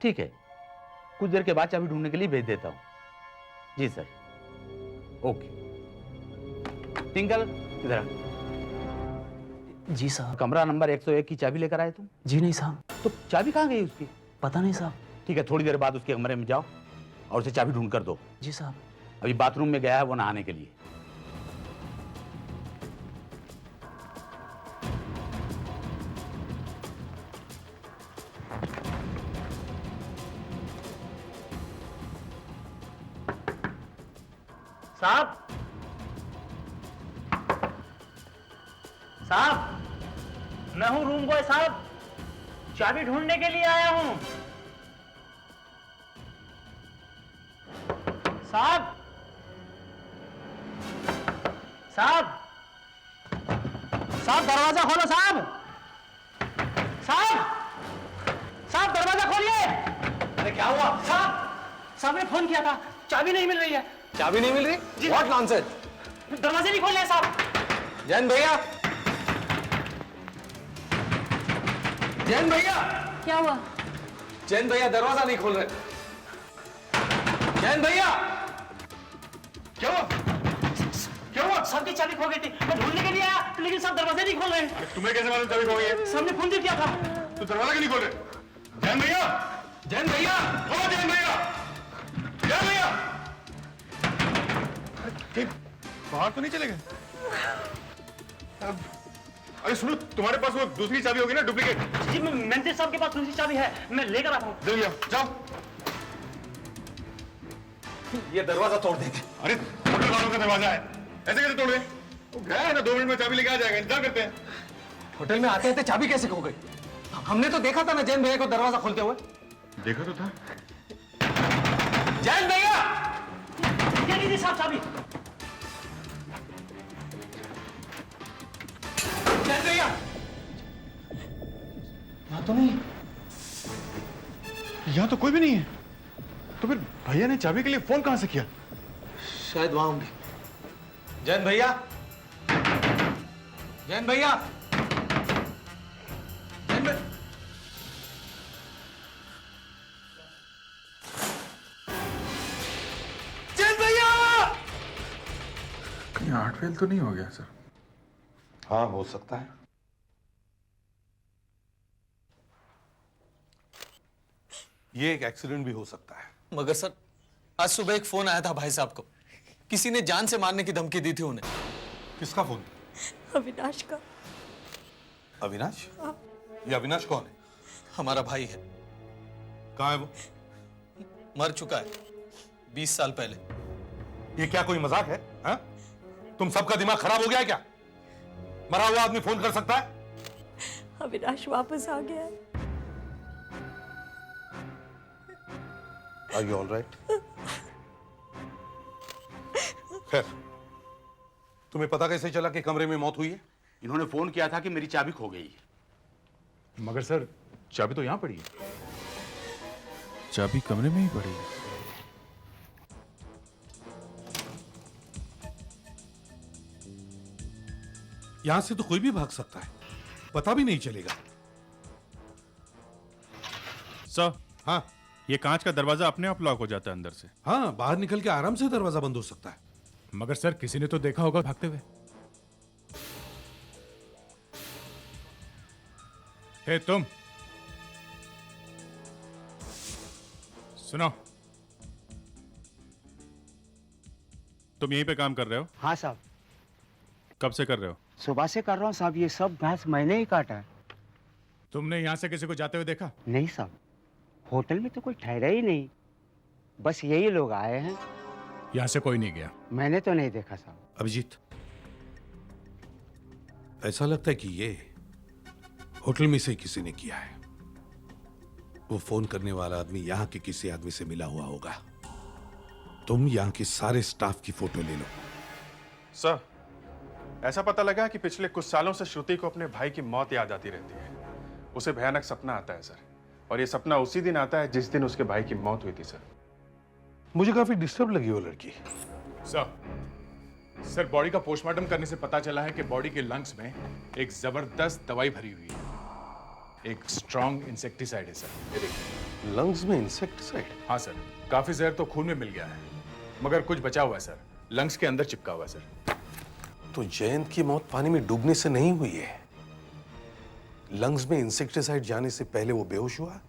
ठीक है, कुछ देर के बाद चाबी ढूंढने के लिए भेज देता हूं। जी सर, ओके। टिंकल, इधर आ। जी साहब। कमरा नंबर 101 की चाबी लेकर आए तुम? जी नहीं साहब। तो चाबी कहाँ गई उसकी? पता नहीं साहब। ठीक है, थोड़ी देर बाद उसके कमरे में जाओ और उसे चाबी ढूंढ कर दो। जी साहब। अभी बाथरूम में गया है वो नहाने के लिए। साहब, साहब, मैं हूं रूम बॉय साहब, चाबी ढूंढने के लिए आया हूं। साहब, साहब, साहब दरवाजा खोलो साहब। साहब, साहब दरवाजा खोलिए। अरे क्या हुआ? साहब ने फोन किया था, चाबी नहीं मिल रही है। चाबी नहीं मिल रही? What nonsense! दरवाजे नहीं खोल रहे साहब। जैन भैया, जैन भैया! क्या हुआ? जैन भैया दरवाजा नहीं खोल रहे। जैन भैया! क्या हुआ? क्या हुआ? साहब की चाबी खो गई थी, मैं ढूंढने के लिए आया, लेकिन साहब दरवाजे नहीं खोल रहे। तुम्हें कैसे मालूम चाबी खो गई है? साहब ने फोन किया था। तो दरवाजा क्यों नहीं खोल रहे? जैन भैया! जैन भैया! ओ जैन भैया! जैन भैया! ठीक, बाहर तो नहीं चले गए? अरे सुनो, तुम्हारे पास वो दूसरी चाबी होगी ना, डुप्लीकेट? जी मैनेजर साहब के पास दूसरी चाबी है, मैं लेकर आता हूँ। दे लिया, जाओ। ये दरवाजा तोड़ देंगे। अरे होटल वालों का दरवाजा है, ऐसे कैसे तोड़ दें? वो गया है ना, 2 मिनट में चाबी लेके आ जाएगा, इंतजार करते हैं। होटल में आते आते चाबी कैसे खो गई? हमने तो देखा था ना जैन भैया को दरवाजा खोलते हुए। देखा तो था। जैन भैया! ये लीजिए साहब चाबी। जैन भैया! यहाँ तो नहीं। यहाँ तो कोई भी नहीं है। तो फिर भैया ने चाबी के लिए फोन कहां से किया? शायद वहां होंगे। जैन भैया! जैन भैया! कहीं हार्ट फेल तो नहीं हो गया सर? हाँ, हो सकता है। ये एक एक्सीडेंट भी हो सकता है। मगर सर, आज सुबह एक फोन आया था भाई साहब को, किसी ने जान से मारने की धमकी दी थी उन्हें। किसका फोन? अविनाश का। अविनाश? ये अविनाश कौन है? हमारा भाई है। कहाँ है वो? मर चुका है 20 साल पहले। ये क्या कोई मजाक है? हा? तुम सबका दिमाग खराब हो गया है क्या? मरा हुआ आदमी फोन कर सकता है? अविनाश वापस आ गया है। Are you all right? खैर, तुम्हें पता कैसे चला कि कमरे में मौत हुई है? इन्होंने फोन किया था कि मेरी चाबी खो गई है। मगर सर, चाबी तो यहां पड़ी है। चाबी कमरे में ही पड़ी है। यहां से तो कोई भी भाग सकता है, पता भी नहीं चलेगा। सर, हाँ, ये कांच का दरवाजा अपने आप लॉक हो जाता है अंदर से। हाँ, बाहर निकल के आराम से दरवाजा बंद हो सकता है। मगर सर, किसी ने तो देखा होगा भागते हुए। हे तुम, सुनो, तुम यहीं पे काम कर रहे हो? हाँ साहब। कब से कर रहे हो? सुबह से कर रहा हूँ साहब, ये सब घास मैंने ही काटा है। तुमने यहां से किसी को जाते हुए देखा? नहीं साहब, होटल में तो कोई ठहरा ही नहीं, बस यही लोग आए हैं। यहां से कोई नहीं गया? मैंने तो नहीं देखा साहब। अभिजीत, ऐसा लगता है कि ये होटल में से किसी ने किया है। वो फोन करने वाला आदमी यहां के किसी आदमी से मिला हुआ होगा। तुम यहां के सारे स्टाफ की फोटो ले लो। सर, ऐसा पता लगा कि पिछले कुछ सालों से श्रुति को अपने भाई की मौत याद आती रहती है। उसे भयानक सपना आता है सर, और ये सपना उसी दिन आता है जिस दिन उसके भाई की मौत हुई थी सर। मुझे काफी डिस्टर्ब लगी वो लड़की। सर, बॉडी का पोस्टमार्टम करने से पता चला है कि बॉडी के लंग्स में एक जबरदस्त दवाई भरी हुई है। एक स्ट्रॉन्ग इंसेक्टिसाइड है सर। ये देखिए। लंग्स में इंसेक्टिसाइड? हाँ सर, काफी जहर तो खून में मिल गया है, मगर कुछ बचा हुआ है सर, लंग्स के अंदर चिपका हुआ है सर। तो जयंत की मौत पानी में डूबने से नहीं हुई है। लंग्स में इंसेक्टिसाइड जाने से पहले वो बेहोश हुआ,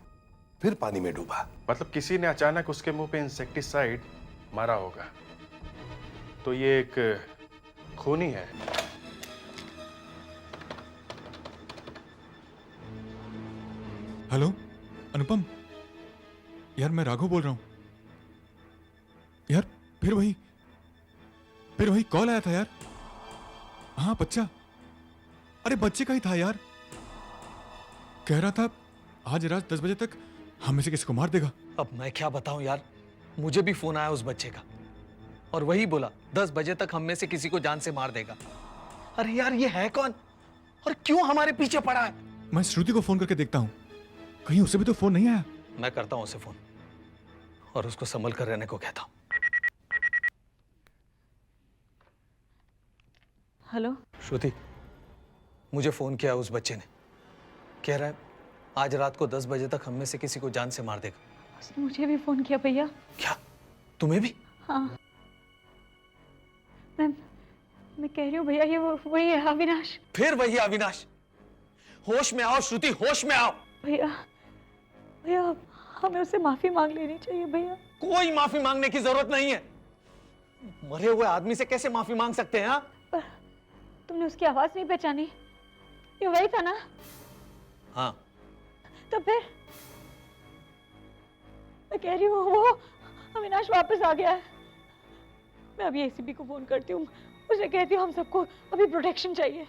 फिर पानी में डूबा। मतलब किसी ने अचानक उसके मुंह पे इंसेक्टिसाइड मारा होगा। तो ये एक खूनी है। हेलो अनुपम, यार मैं राघव बोल रहा हूं। यार फिर वही कॉल आया था यार। हाँ बच्चा, अरे बच्चे का ही था यार। कह रहा था आज रात 10 बजे तक हम में से किसी को मार देगा। अब मैं क्या बताऊं यार, मुझे भी फोन आया उस बच्चे का, और वही बोला 10 बजे तक हम में से किसी को जान से मार देगा। अरे यार, ये है कौन और क्यों हमारे पीछे पड़ा है? मैं श्रुति को फोन करके देखता हूं, कहीं उसे भी तो फोन नहीं आया। मैं करता हूं उसे फोन और उसको संभल कर रहने को कहता हूं। हेलो श्रुति, मुझे फोन किया उस बच्चे ने, कह रहा है आज रात को 10 बजे तक हम में से किसी को जान से मार देगा। उसने मुझे भी फोन किया भैया। क्या, तुम्हें भी? हाँ, मैं कह रही हूँ भैया, ये वही है अविनाश। फिर वही अविनाश? होश में आओ श्रुति, होश में आओ। भैया हमें उससे माफी मांग लेनी चाहिए भैया। कोई माफी मांगने की जरूरत नहीं है। मरे हुए आदमी से कैसे माफी मांग सकते हैं? पर तुमने उसकी आवाज नहीं पहचानी? ये वही था ना? हाँ। तो फिर मैं कह रही हूँ वो अविनाश वापस आ गया है। मैं अभी एसीपी को फोन करती हूँ, उसे कहती हूँ हम सबको अभी प्रोटेक्शन चाहिए।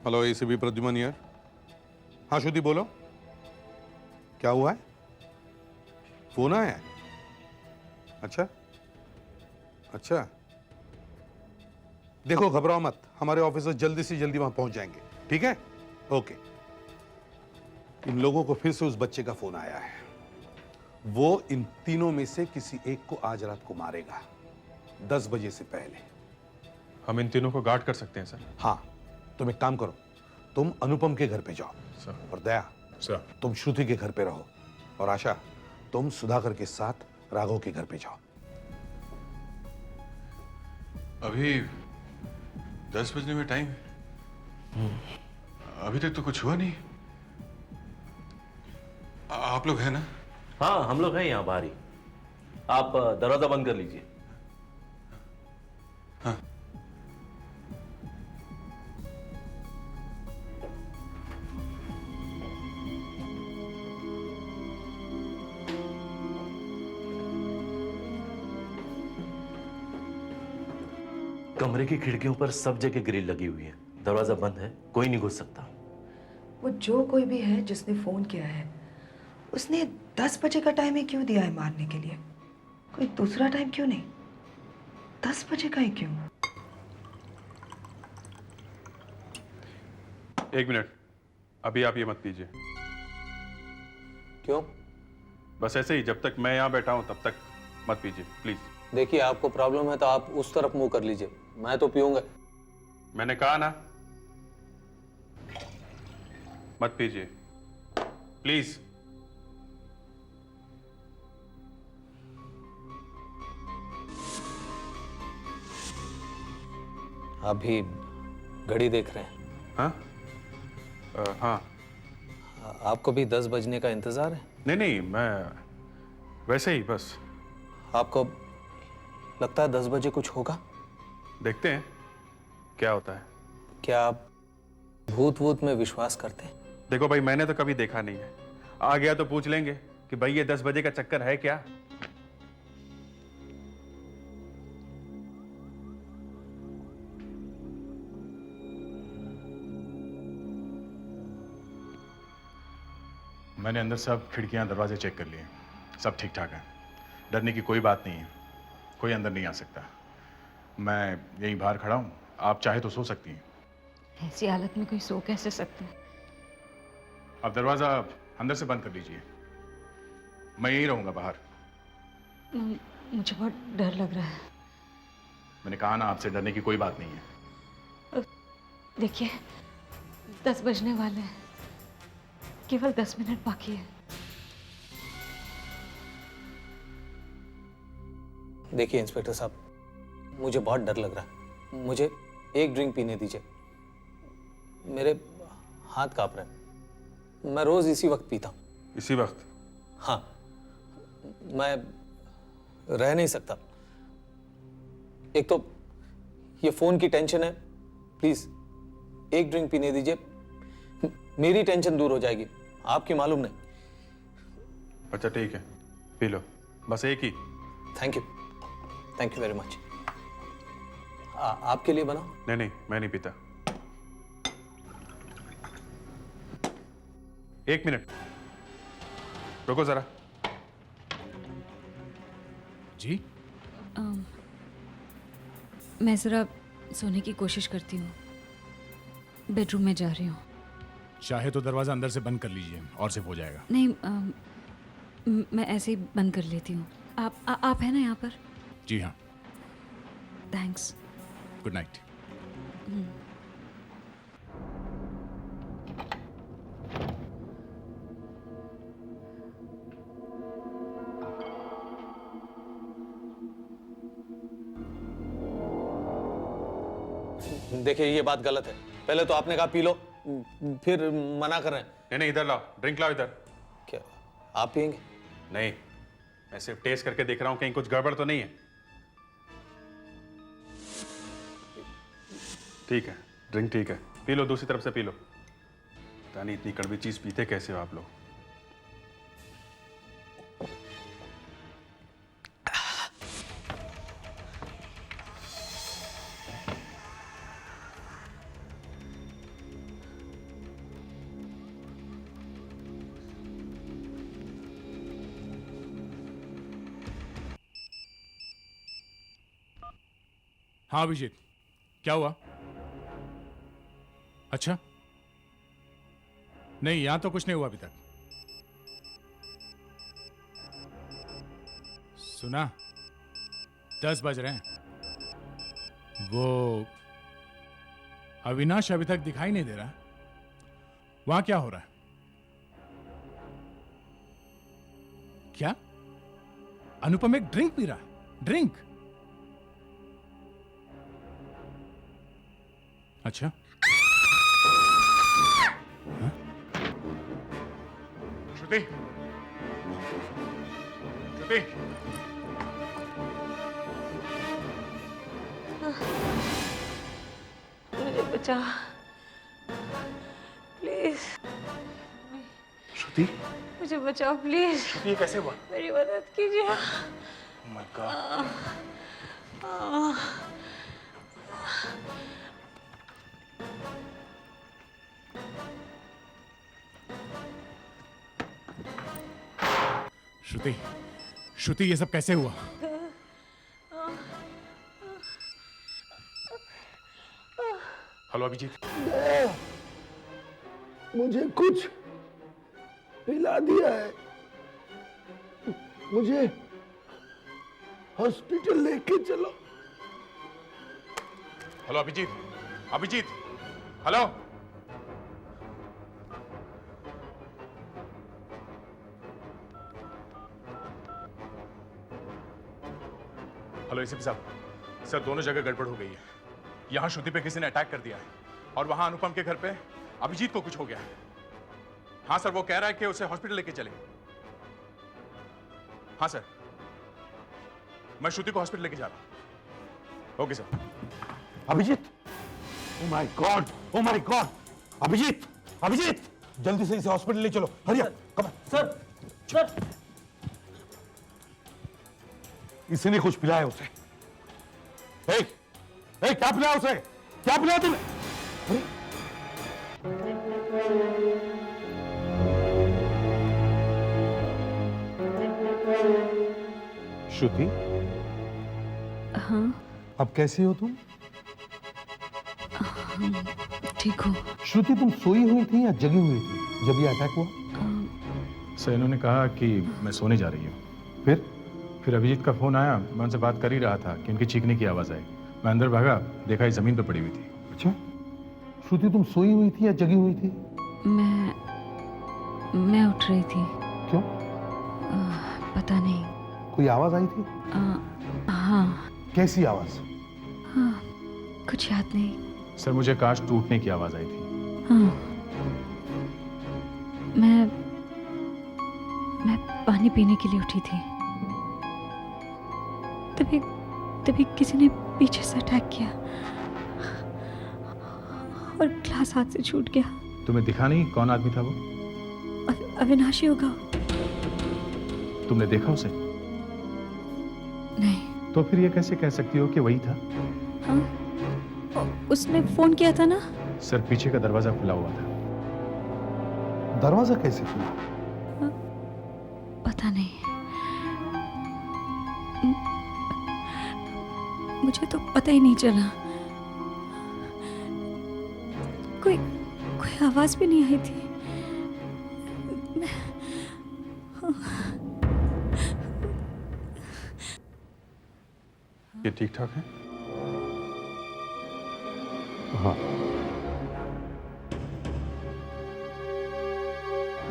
हेलो एसीपी प्रद्युमन यार। हाँ श्रुति बोलो, क्या हुआ है? फोन आया है? अच्छा, देखो घबराओ मत, हमारे ऑफिसर जल्दी से जल्दी वहां पहुंच जाएंगे, ठीक है? ओके। इन लोगों को फिर से उस बच्चे का फोन आया है। वो इन तीनों में से किसी एक को आज रात को मारेगा 10 बजे से पहले। हम इन तीनों को गार्ड कर सकते हैं सर? हाँ, तुम एक काम करो, तुम अनुपम के घर पे जाओ सर। और दया सर, तुम श्रुति के घर पे रहो, और आशा तुम सुधाकर के साथ राघव के घर पे जाओ। अभी 10 बजने में टाइम है। अभी तक तो कुछ हुआ नहीं। आप लोग हैं ना? हाँ, हम लोग हैं यहाँ बाहर ही। आप दरवाजा बंद कर लीजिए। हाँ। कमरे की खिड़कियों पर सब जगह ग्रिल लगी हुई है। दरवाजा बंद है, कोई नहीं घुस सकता। वो जो कोई भी है जिसने फोन किया है, उसने 10 बजे का टाइम ही क्यों दिया है मारने के लिए? कोई दूसरा टाइम क्यों नहीं? 10 बजे का ही क्यों? 1 मिनट, अभी आप ये मत कीजिए। क्यों? बस ऐसे ही, जब तक मैं यहाँ बैठा हूँ तब तक मत पीजिए प्लीज। देखिए, आपको प्रॉब्लम है तो आप उस तरफ मुंह कर लीजिए, मैं तो पीऊंगा। मैंने कहा ना, मत पीजिए प्लीज। आप भी घड़ी देख रहे हैं? हाँ? हाँ। आपको भी 10 बजने का इंतजार है? नहीं नहीं, मैं वैसे ही बस। आपको लगता है 10 बजे कुछ होगा? देखते हैं क्या होता है। क्या आप भूत वूत में विश्वास करते हैं? देखो भाई, मैंने तो कभी देखा नहीं है। आ गया तो पूछ लेंगे कि भाई ये 10 बजे का चक्कर है क्या। मैंने अंदर सब खिड़कियां दरवाजे चेक कर लिए, सब ठीक ठाक है। डरने की कोई बात नहीं है, कोई अंदर नहीं आ सकता। मैं यहीं बाहर खड़ा हूं, आप चाहे तो सो सकती हैं। ऐसी हालत में कोई सो कैसे सकता है? आप दरवाजा अंदर से बंद कर लीजिए, मैं यहीं रहूंगा बाहर। मुझे बहुत डर लग रहा है। मैंने कहा ना आपसे, डरने की कोई बात नहीं है। देखिए, 10 बजने वाले हैं, केवल 10 मिनट बाकी है। देखिए इंस्पेक्टर साहब, मुझे बहुत डर लग रहा है। मुझे एक ड्रिंक पीने दीजिए, मेरे हाथ कांप रहे हैं। मैं रोज इसी वक्त पीता हूँ। इसी वक्त? हाँ, मैं रह नहीं सकता। एक तो ये फोन की टेंशन है, प्लीज एक ड्रिंक पीने दीजिए, मेरी टेंशन दूर हो जाएगी, आपकी मालूम नहीं। अच्छा ठीक है, पी लो, बस एक ही। Thank you very much. आपके लिए बनाओ? नहीं नहीं, मैं नहीं पीता। 1 मिनट रुको जरा। जी? मैं जरा सोने की कोशिश करती हूँ, बेडरूम में जा रही हूँ। चाहे तो दरवाजा अंदर से बंद कर लीजिए और सिर्फ हो जाएगा। नहीं, मैं ऐसे ही बंद कर लेती हूँ। आप है ना यहाँ पर? जी हाँ। थैंक्स। Good night. देखिए, ये बात गलत है। पहले तो आपने कहा पी लो, फिर मना कर रहे हैं। नहीं नहीं, इधर लाओ, ड्रिंक लाओ इधर। क्या आप पियेंगे? नहीं, मैं सिर्फ टेस्ट करके देख रहा हूं कहीं कुछ गड़बड़ तो नहीं है। ठीक है, ड्रिंक ठीक है, पी लो, दूसरी तरफ से पी लो। पता नहीं इतनी कड़वी चीज पीते कैसे हो आप लोग। हाँ अभिजीत, क्या हुआ? अच्छा, नहीं यहां तो कुछ नहीं हुआ अभी तक। सुना, 10 बज रहे हैं। वो अविनाश अभी तक दिखाई नहीं दे रहा। वहां क्या हो रहा है? क्या अनुपम एक ड्रिंक पी रहा है? ड्रिंक? अच्छा हाँ? श्रुति श्रुति मुझे बचा प्लीज। श्रुति मुझे बचाओ प्लीज। ये कैसे हुआ? मेरी मदद कीजिए। Oh my God. श्रुति श्रुति ये सब कैसे हुआ? हेलो अभिजीत। मुझे कुछ पिला दिया है, मुझे हॉस्पिटल लेके चलो। Hello Abhijeet Abhijeet hello. Hello ACP साहब, सर दोनों जगह गड़बड़ हो गई है। यहां श्रुति पे किसी ने अटैक कर दिया है और वहां अनुपम के घर पे अभिजीत को कुछ हो गया है। हाँ सर, वो कह रहा है कि उसे हॉस्पिटल लेके चले। हाँ सर, मैं श्रुति को हॉस्पिटल लेके जा रहा हूं। Okay sir. Abhijeet, oh my God, oh my God, Abhijeet, Abhijeet, जल्दी से इसे हॉस्पिटल ले चलो, hurry up, come sir sir इसी ने कुछ पिलाया उसे। क्या पिलाया उसे? क्या पिलाया तुमने? श्रुति, हाँ अब कैसी हो तुम? ठीक हो। श्रुति, तुम सोई हुई थी या जगी हुई थी जब ये अटैक हुआ? सर इन्होंने कहा कि मैं सोने जा रही हूँ। फिर अभिजीत का फोन आया, मैं उनसे बात कर ही रहा था कि उनकी चीखने की आवाज़ आई। मैं अंदर भागा, देखा ये जमीन पे पड़ी हुई थी। अच्छा, श्रुति तुम सोई हुई थी या जगी हुई थी? मैं उठ रही थी। क्यों? पता नहीं। कोई आवाज आई थी? हाँ। कैसी आवाज? हाँ, कुछ याद नहीं। सर मुझे कांच टूटने की आवाज़ आई थी। हाँ। मैं पानी पीने के लिए उठी थी, तभी किसी ने पीछे से अटैक किया और ग्लास हाथ से छूट गया। तुम्हें दिखा नहीं कौन आदमी था वो? अविनाशी होगा। तुमने देखा उसे? नहीं। तो फिर ये कैसे कह सकती हो कि वही था? हाँ, उसने फोन किया था ना। सर पीछे का दरवाजा खुला हुआ था। दरवाजा कैसे खुला? पता नहीं, मुझे तो पता ही नहीं चला। कोई आवाज भी नहीं आई थी। ये ठीक ठाक है? हाँ,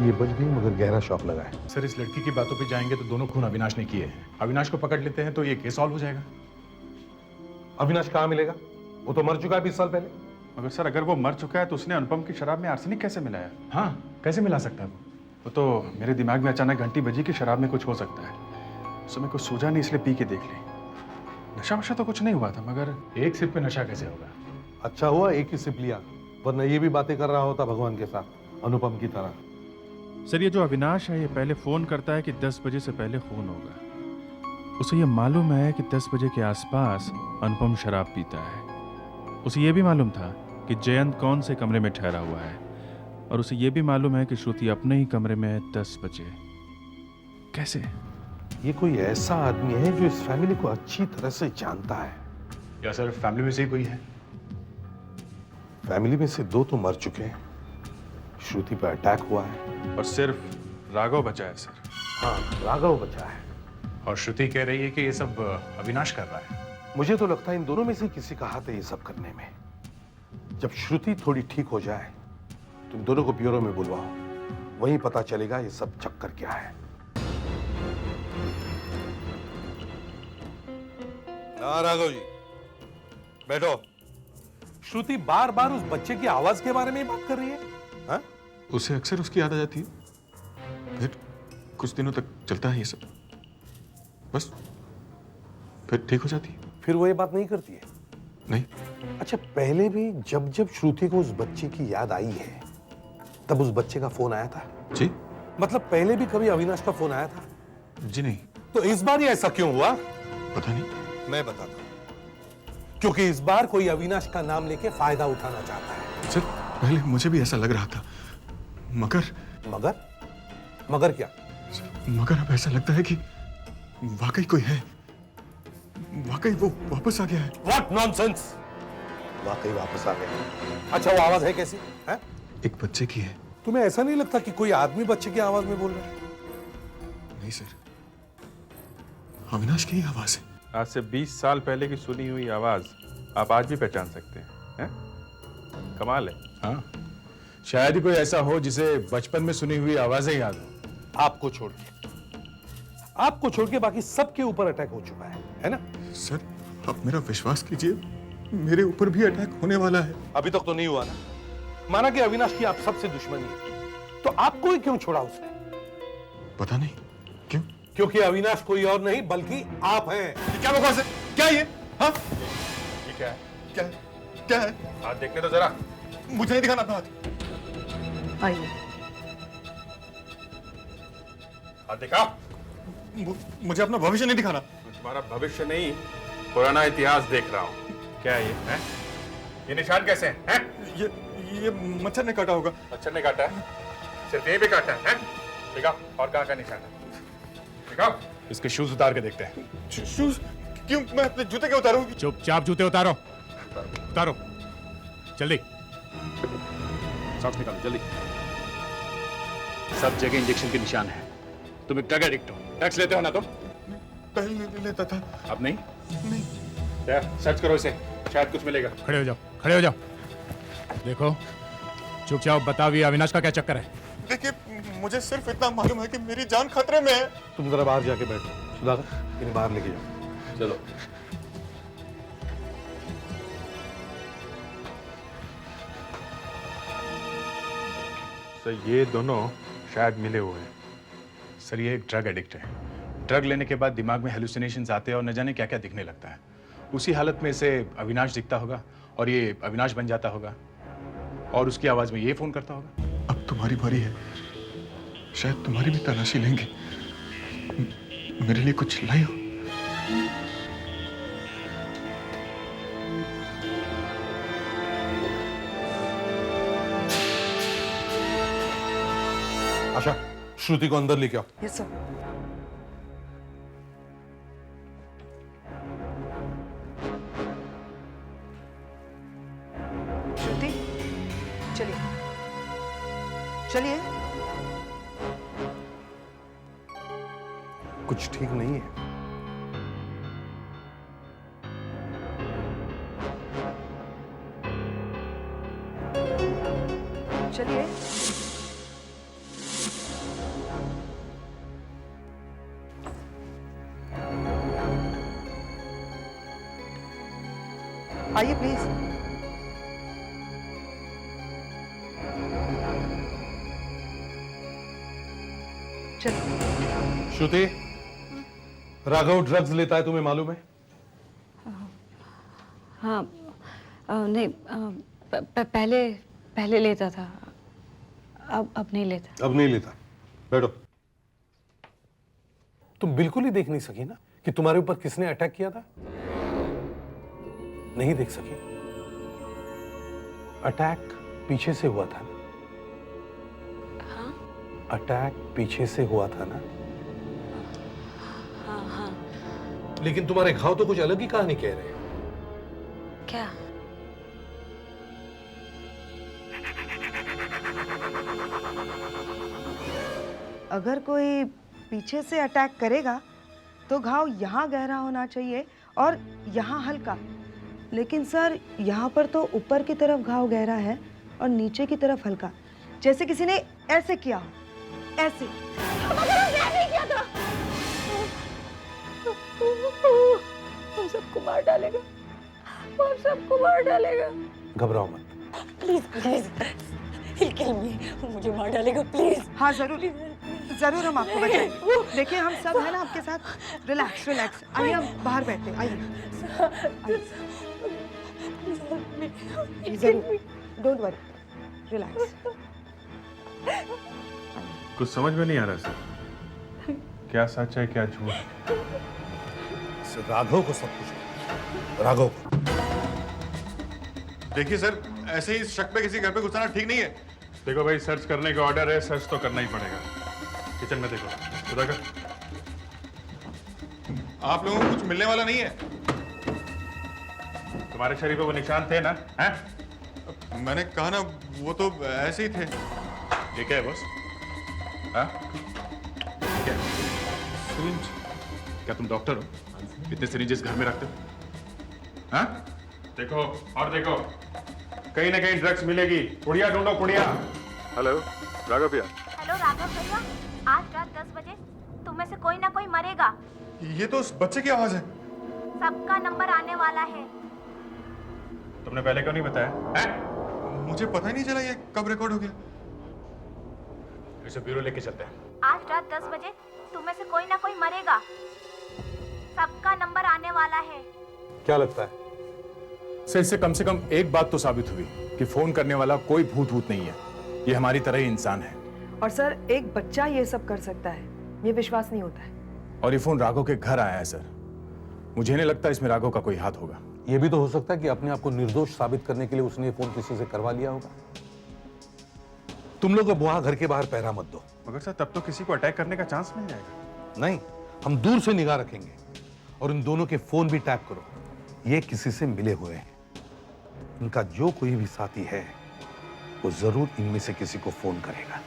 ये बच गई मगर गहरा शॉक लगा है। सर इस लड़की की बातों पे जाएंगे तो दोनों खून अविनाश ने किए हैं। अविनाश को पकड़ लेते हैं तो ये केस सॉल्व हो जाएगा। अविनाश कहाँ मिलेगा? वो तो मर चुका है 20 साल पहले। मगर सर अगर वो मर चुका है तो उसने अनुपम की शराब में आर्सेनिक कैसे मिलाया? हाँ, कैसे मिला सकता है वो? तो मेरे दिमाग में अचानक घंटी बजी कि शराब में कुछ हो सकता है। उस समय कुछ सूझा नहीं, इसलिए पी के देख ली। नशा वशा तो कुछ नहीं हुआ था, मगर एक सिप पे नशा कैसे होगा? अच्छा हुआ एक ही सिप लिया, वरना ये भी बातें कर रहा होता भगवान के साथ, अनुपम की तरह। सर ये जो अविनाश है ये पहले फोन करता है कि 10 बजे से पहले खून होगा। उसे ये मालूम है कि 10 बजे के आसपास अनुपम शराब पीता है। उसे ये भी मालूम था कि जयंत कौन से कमरे में ठहरा हुआ है, और उसे ये भी मालूम है कि श्रुति अपने ही कमरे में है 10 बजे। कैसे? ये कोई ऐसा आदमी है जो इस फैमिली को अच्छी तरह से जानता है। या सर फैमिली में से कोई है? फैमिली में से 2 तो मर चुके हैं, श्रुति पर अटैक हुआ है और सिर्फ राघव बचा है सर। हाँ, राघव बचा है। और श्रुति कह रही है कि ये सब अविनाश कर रहा है। मुझे तो लगता है इन दोनों में से किसी का हाथ है ये सब करने में। जब श्रुति थोड़ी ठीक हो जाए तुम दोनों को ब्यूरो में बुलवाओ, वहीं पता चलेगा ये सब चक्कर क्या है। राघव जी बैठो। श्रुति बार बार उस बच्चे की आवाज के बारे में ही बात कर रही है? हाँ? उसे अक्सर उसकी याद आ जाती है, फिर कुछ दिनों तक चलता है ये सब, बस फिर ठीक हो जाती है। फिर वो ये बात नहीं करती है? नहीं। अच्छा, पहले भी जब जब श्रुति को उस बच्चे की याद आई है तब उस बच्चे का फोन आया था? जी। मतलब पहले भी कभी अविनाश का फोन आया था? जी नहीं। तो इस बार ये ऐसा क्यों हुआ? पता नहीं। मैं बताता हूं। क्योंकि इस बार कोई अविनाश का नाम लेके फायदा उठाना चाहता है। सर पहले मुझे भी ऐसा लग रहा था, मगर मगर क्या? मगर अब ऐसा लगता है कि वाकई कोई है, वाकई वो वापस आ गया है। What nonsense! वाकई वापस आ गया। अच्छा, वो आवाज है कैसी है? एक बच्चे की है। तुम्हें ऐसा नहीं लगता कि कोई आदमी बच्चे की आवाज में बोल रहा है? नहीं सर, अविनाश की ही आवाज है। आज से 20 साल पहले की सुनी हुई आवाज आप आज भी पहचान सकते हैं? कमाल है। हाँ, शायद ही कोई ऐसा हो जिसे बचपन में सुनी हुई आवाजें याद हो। आपको छोड़ के बाकी सबके ऊपर अटैक हो चुका है ना? सर आप मेरा विश्वास कीजिए, मेरे ऊपर भी अटैक होने वाला है। अभी तक तो नहीं हुआ ना? माना कि अविनाश की आप सबसे दुश्मनी है, तो आपको ही क्यों छोड़ा उसने? पता नहीं क्यों। क्योंकि अविनाश कोई और नहीं बल्कि आप हैं। क्या बकवास है? क्या ये? हाँ? ये क्या है? क्या है? हाथ देखने तो जरा। मुझे नहीं दिखाना अपना हाथ। आइए। हाथ दिखाओ। मुझे अपना भविष्य नहीं दिखाना। तुम्हारा भविष्य नहीं, पुराना इतिहास देख रहा हूँ। क्या है ये? है? ये निशान कैसे हैं? ये मच्छर ने काटा होगा। मच्छर ने काटा है? सिर्फ ये भी काटा है? दिखाओ, और कहाँ का निशान है? दिखाओ। इसके शूज उतार के देखते हैं। शूज? क्यों? मैं अपने जूते क्यों उतारूं? चुपचाप जूते उतारो, उतारो जल्दी। सॉक्स निकालो जल्दी। सब जगह इंजेक्शन के निशान है। तुम एक ड्रग एडिक्ट हो। ड्रग्स लेते हो ना तुम? पहले लेता था। अब नहीं? नहीं। क्या? सर्च करो इसे, शायद कुछ मिलेगा। खड़े हो जाओ, खड़े हो जाओ। देखो, चुपचाप बताओ ये अविनाश का क्या चक्कर है? देखिए, मुझे सिर्फ इतना मालूम है कि मेरी जान खतरे में है। तुम जरा बाहर जाके बैठो। सुधाकर, इन्हें बाहर लेके जाओ। चलो। सर ये दोनों शायद मिले हुए हैं। सर ये एक ड्रग एडिक्ट है। ड्रग लेने के बाद दिमाग में हेलुसिनेशंस आते हैं और न जाने क्या क्या दिखने लगता है। उसी हालत में इसे अविनाश दिखता होगा और ये अविनाश बन जाता होगा और उसकी आवाज में ये फोन करता होगा। अब तुम्हारी बारी है, शायद तुम्हारी भी तलाशी लेंगे। मेरे लिए कुछ लाई हो? आशा, श्रुति को अंदर लेके आओ। Yes sir. श्रुति, चलिए चलिए। कुछ ठीक नहीं है। चलिए। आइए प्लीज। चलिए। श्रुति, राघव ड्रग्स लेता है, तुम्हें मालूम है? हाँ, नहीं, पहले लेता था, अब नहीं लेता। अब नहीं लेता। बैठो। तुम बिल्कुल ही देख नहीं सकी ना कि तुम्हारे ऊपर किसने अटैक किया था? नहीं देख सकी? अटैक पीछे से हुआ था ना? हाँ? अटैक पीछे से हुआ था ना? हाँ। लेकिन तुम्हारे घाव तो कुछ अलग ही कहानी कह रहे हैं। क्या? अगर कोई पीछे से अटैक करेगा तो घाव यहाँ गहरा होना चाहिए और यहाँ हल्का। लेकिन सर, यहाँ पर तो ऊपर की तरफ घाव गहरा है और नीचे की तरफ हल्का, जैसे किसी ने ऐसे किया हो। ऐसे। नहीं किया था। हम सबको मार डालेगा, वो हम सबको मार डालेगा। घबराओ मत। Please please, he'll kill me, मुझे मार डालेगा प्लीज। हाँ जरूर जरूर हम आपको बचाएंगे। देखिए हम सब है ना आपके साथ। रिलैक्स रिलैक्स, आइए हम बाहर बैठते हैं, आइए। जरूर, डोंट वरी, रिलैक्स। कुछ समझ में नहीं आ रहा सर, क्या सच है क्या झूठ। राघव को सब कुछ, राघव को। देखिए सर, ऐसे ही शक पे किसी घर पे घुसाना ठीक नहीं है। देखो भाई, सर्च करने का ऑर्डर है, सर्च तो करना ही पड़ेगा। किचन में देखो, खुदा का आप लोगों को कुछ मिलने वाला नहीं है। तुम्हारे शरीर पे वो निशान थे ना? हैं? मैंने कहा ना, वो तो ऐसे ही थे। ये क्या है बॉस? हाँ? क्या? सिरिंज? क्या तुम डॉक्टर हो? इतने सिरिंजेस घर में रखते हो? हाँ? देखो और देखो, कहीं ना कहीं ड्रग्स मिलेगी। पुड़िया ढूंढो, पुड़िया। हेलो राघव भैया। हेलो राघव भैया, आज रात 10 बजे तुम में से कोई ना कोई मरेगा। ये तो उस बच्चे की आवाज है। सबका नंबर आने वाला है। तुमने पहले क्यों नहीं बताया? हैं? मुझे पता ही नहीं चला ये कब रिकॉर्ड हो गया। इसे ब्यूरो लेके चलते हैं। आज रात 10 बजे तुम में से कोई ना कोई मरेगा। सबका नंबर आने वाला है। क्या लगता है? सर, इससे कम से कम एक बात तो साबित हुई कि फोन करने वाला कोई भूत नहीं है। ये हमारी तरह ही इंसान है। और सर, एक बच्चा ये सब कर सकता है, ये विश्वास नहीं होता है। और ये फोन राघव के घर आया है सर। मुझे नहीं लगता इसमें राघव का कोई हाथ होगा। ये भी तो हो सकता है कि अपने आप को निर्दोष साबित करने के लिए उसने ये फोन किसी से करवा लिया होगा। तुम लोग अब वहां घर के बाहर पहरा मत दो। मगर सर, तब तो किसी को अटैक करने का चांस मिल जाएगा। नहीं, हम दूर से निगाह रखेंगे और इन दोनों के फोन भी टैप करो। ये किसी से मिले हुए हैं। इनका जो कोई भी साथी है वो जरूर इनमें से किसी को फोन करेगा।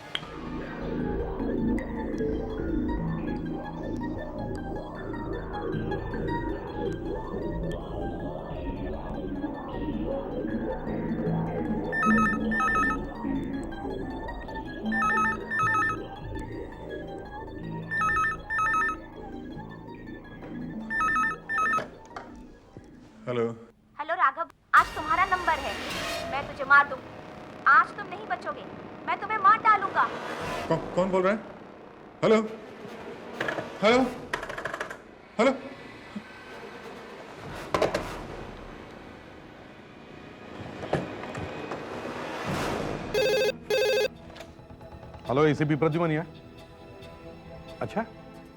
हेलो। हेलो राघव, आज तुम्हारा नंबर है। मैं तुझे मार दूं। आज तुम नहीं बचोगे, मैं तुम्हें मार डालूंगा। कौन बोल रहा है? Hello hello hello. Hello, ACP Pradyuman है? अच्छा,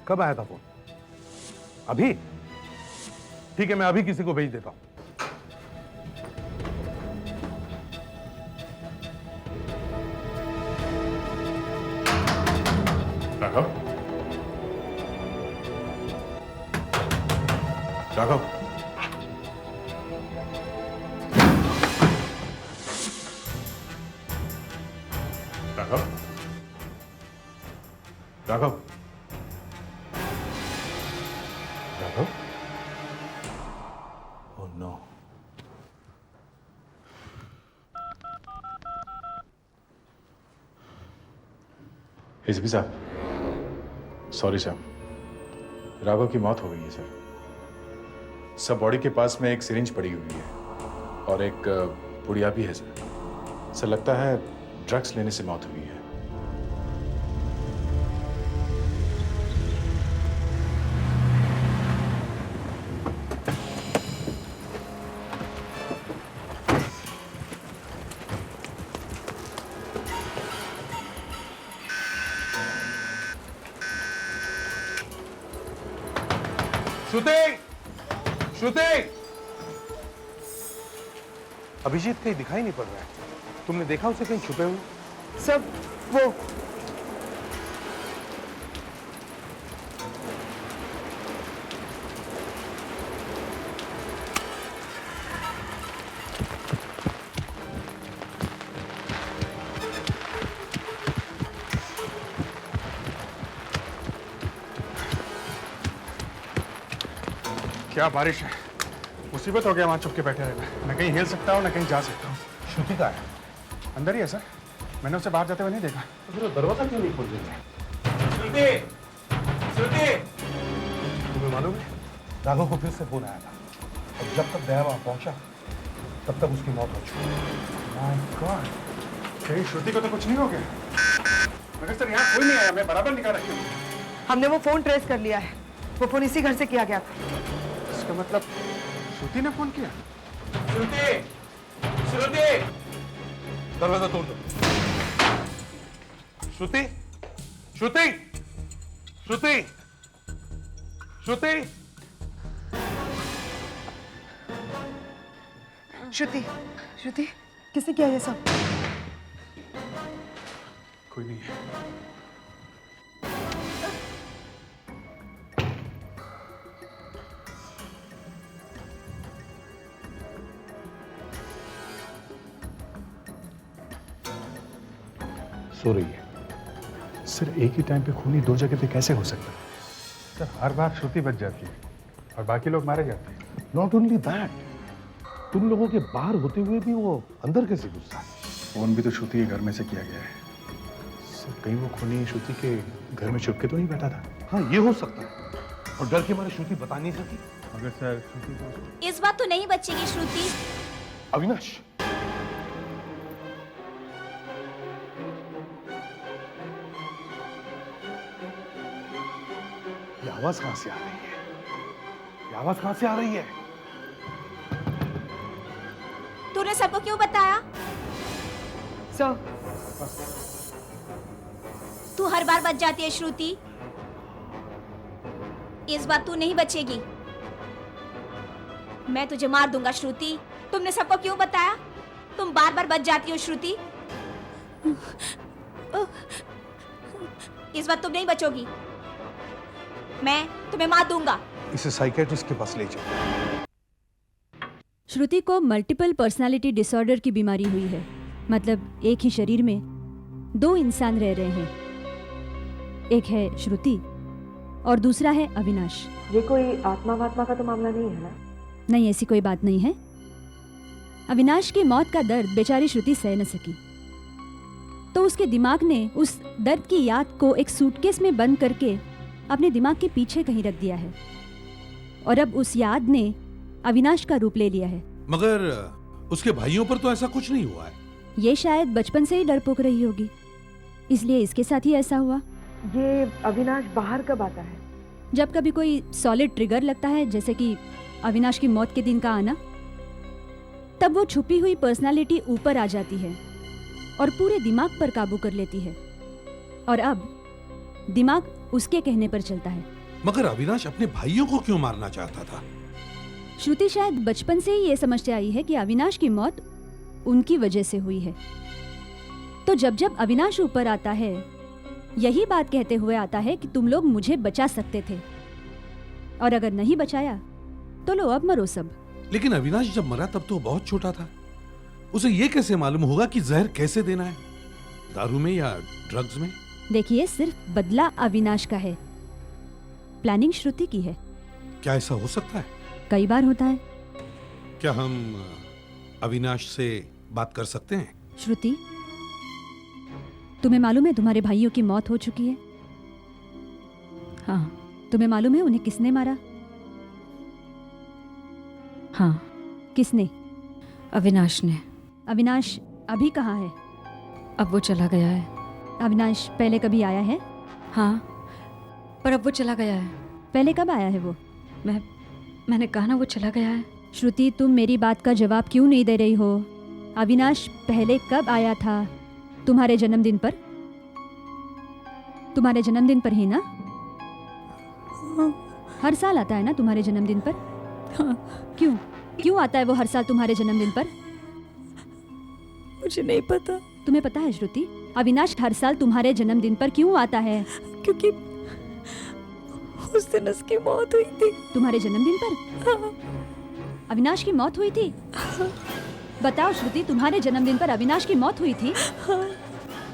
कब आया था फोन? अभी? ठीक है, मैं अभी किसी को भेज देता हूं। Raghav, Raghav, Raghav, Raghav, Raghav. Oh no. SP साहब, सॉरी सर, राघव की मौत हो गई है सर। सब बॉडी के पास में एक सिरिंज पड़ी हुई है और एक पुड़िया भी है सर। सर, लगता है ड्रग्स लेने से मौत हुई है। श्रुति, श्रुति, अभिजीत कहीं दिखाई नहीं पड़ रहा है। तुमने देखा उसे कहीं छुपे हुए? सब वो क्या बारिश है, मुसीबत हो गया वहां चुप के बैठे रहना। न कहीं हिल सकता हूँ न कहीं जा सकता हूँ। श्रुति का है? अंदर ही है सर, मैंने उसे बाहर जाते हुए नहीं देखा। तो फिर दरवाजा क्यों नहीं खोल देते? श्रुति, श्रुति, तुम्हें मालूम है, राघव को फिर से फोन आया था और जब तक दया वहां पहुंचा तब तक उसकी मौत हो चुकी। माय गॉड, कहीं श्रुति को तो कुछ नहीं हो गया? मगर सर यहाँ कोई नहीं आया, मैं बराबर निकाल रखी हूँ। हमने वो फोन ट्रेस कर लिया है, वो फोन इसी घर से किया गया था। इसका मतलब श्रुति ने फोन किया? श्रुति, श्रुति, दरवाजा तोड़ दो। श्रुति, श्रुति, श्रुति, श्रुति, श्रुति, श्रुति, किसने किया ये सब? कोई नहीं है। सो रही है। सर एक ही टाइम पे खूनी दो जगह पे कैसे हो सकता है? सर हर बार श्रुति बच जाती है और बाकी लोग मारे जाते हैं। नॉट ओनली दैट, तुम लोगों के बाहर होते हुए भी वो अंदर कैसे घुसा है? फोन भी तो श्रुति के घर में से किया गया है। सर कहीं वो खूनी श्रुति के घर में छुप के तो नहीं बैठा था? हाँ, ये हो सकता है, और डर के मारे श्रुति बता नहीं सकी। मगर सर श्रुति तो... इस बार तो नहीं बचेगी श्रुति। अविनाश, ये आवाज कहां से आ रही है? ये आवाज कहां से आ रही है? तूने सबको क्यों बताया? तू हर बार बच जाती है श्रुति, इस बार तू नहीं बचेगी। मैं तुझे मार दूंगा श्रुति। तुमने सबको क्यों बताया? तुम बार बार बच जाती हो श्रुति, इस बार तुम नहीं बचोगी। मैं तुम्हें मार दूंगा। इसे साइकियाट्रिस्ट के पास ले जाओ। श्रुति को मल्टीपल पर्सनालिटी डिसऑर्डर की बीमारी हुई है। मतलब एक ही शरीर में दो इंसान रह रहे हैं, एक है श्रुति और दूसरा है अविनाश। ये कोई आत्मा वात्मा का तो मामला नहीं है ना? नहीं, ऐसी कोई बात नहीं है। अविनाश की मौत का दर्द बेचारी श्रुति सह न सकी, तो उसके दिमाग ने उस दर्द की याद को एक सूटकेस में बंद करके अपने दिमाग के पीछे कहीं रख दिया है, और अब उस याद ने अविनाश का रूप ले लिया है। मगर उसके भाइयों पर तो ऐसा कुछ नहीं हुआ है। ये शायद बचपन से ही डरपोक रही होगी, इसलिए इसके साथ ही ऐसा हुआ। ये अविनाश बाहर कब आता है? जब कभी कोई सॉलिड ट्रिगर लगता है, जैसे कि अविनाश की मौत के दिन का आना, तब वो छुपी हुई पर्सनालिटी ऊपर आ जाती है और पूरे दिमाग पर काबू कर लेती है, और अब दिमाग उसके कहने पर चलता है। मगर अविनाश अपने भाइयों को क्यों मारना चाहता था? श्रुति शायद बचपन से ही ये समझते आई है कि अविनाश की मौत उनकी वजह से हुई है, तो जब जब अविनाश ऊपर आता है, यही बात कहते हुए आता है कि तुम लोग मुझे बचा सकते थे, और अगर नहीं बचाया तो लो अब मरो सब। लेकिन अविनाश जब मरा तब तो बहुत छोटा था, उसे ये कैसे मालूम होगा कि जहर कैसे देना है, दारू में या ड्रग्स में? देखिए, सिर्फ बदला अविनाश का है, प्लानिंग श्रुति की है। क्या ऐसा हो सकता है? कई बार होता है। क्या हम अविनाश से बात कर सकते हैं? श्रुति, तुम्हें मालूम है तुम्हारे भाइयों की मौत हो चुकी है? हाँ, तुम्हें मालूम है उन्हें किसने मारा? हाँ, किसने? अविनाश ने। अविनाश अभी कहाँ है? अब वो चला गया है। अविनाश पहले कभी आया है? हाँ, पर अब वो चला गया है। पहले कब आया है वो? मैंने कहा ना, वो चला गया है। श्रुति, तुम मेरी बात का जवाब क्यों नहीं दे रही हो? अविनाश पहले कब आया था? तुम्हारे जन्मदिन पर? तुम्हारे जन्मदिन पर ही ना? हर साल आता है ना तुम्हारे जन्मदिन पर? हाँ। क्यों आता है वो हर साल तुम्हारे जन्मदिन पर? मुझे नहीं पता। तुम्हें पता है श्रुति, अविनाश हर साल तुम्हारे जन्मदिन पर क्यों आता है? क्योंकि उस दिन उसकी मौत हुई थी। तुम्हारे जन्मदिन पर? हाँ। अविनाश की मौत हुई थी? बताओ श्रुति, तुम्हारे जन्मदिन पर अविनाश की मौत हुई थी?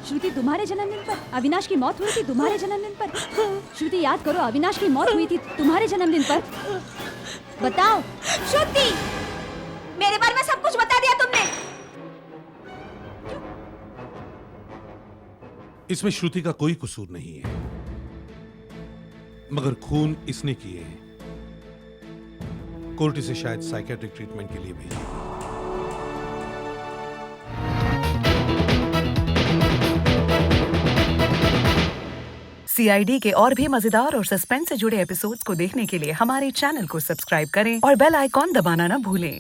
श्रुति, तुम्हारे जन्मदिन पर अविनाश की मौत हुई थी? तुम्हारे जन्मदिन पर? श्रुति, याद करो, अविनाश की मौत हुई थी तुम्हारे जन्मदिन पर? बताओ श्रुति, मेरे बारे में सब कुछ बता दिया तुमने। इसमें श्रुति का कोई कसूर नहीं है, मगर खून इसने किए हैं। कोर्ट इसे शायद साइकेट्रिक ट्रीटमेंट के लिए भेजा। सीआईडी के और भी मजेदार और सस्पेंस से जुड़े एपिसोड्स को देखने के लिए हमारे चैनल को सब्सक्राइब करें और बेल आइकॉन दबाना न भूलें।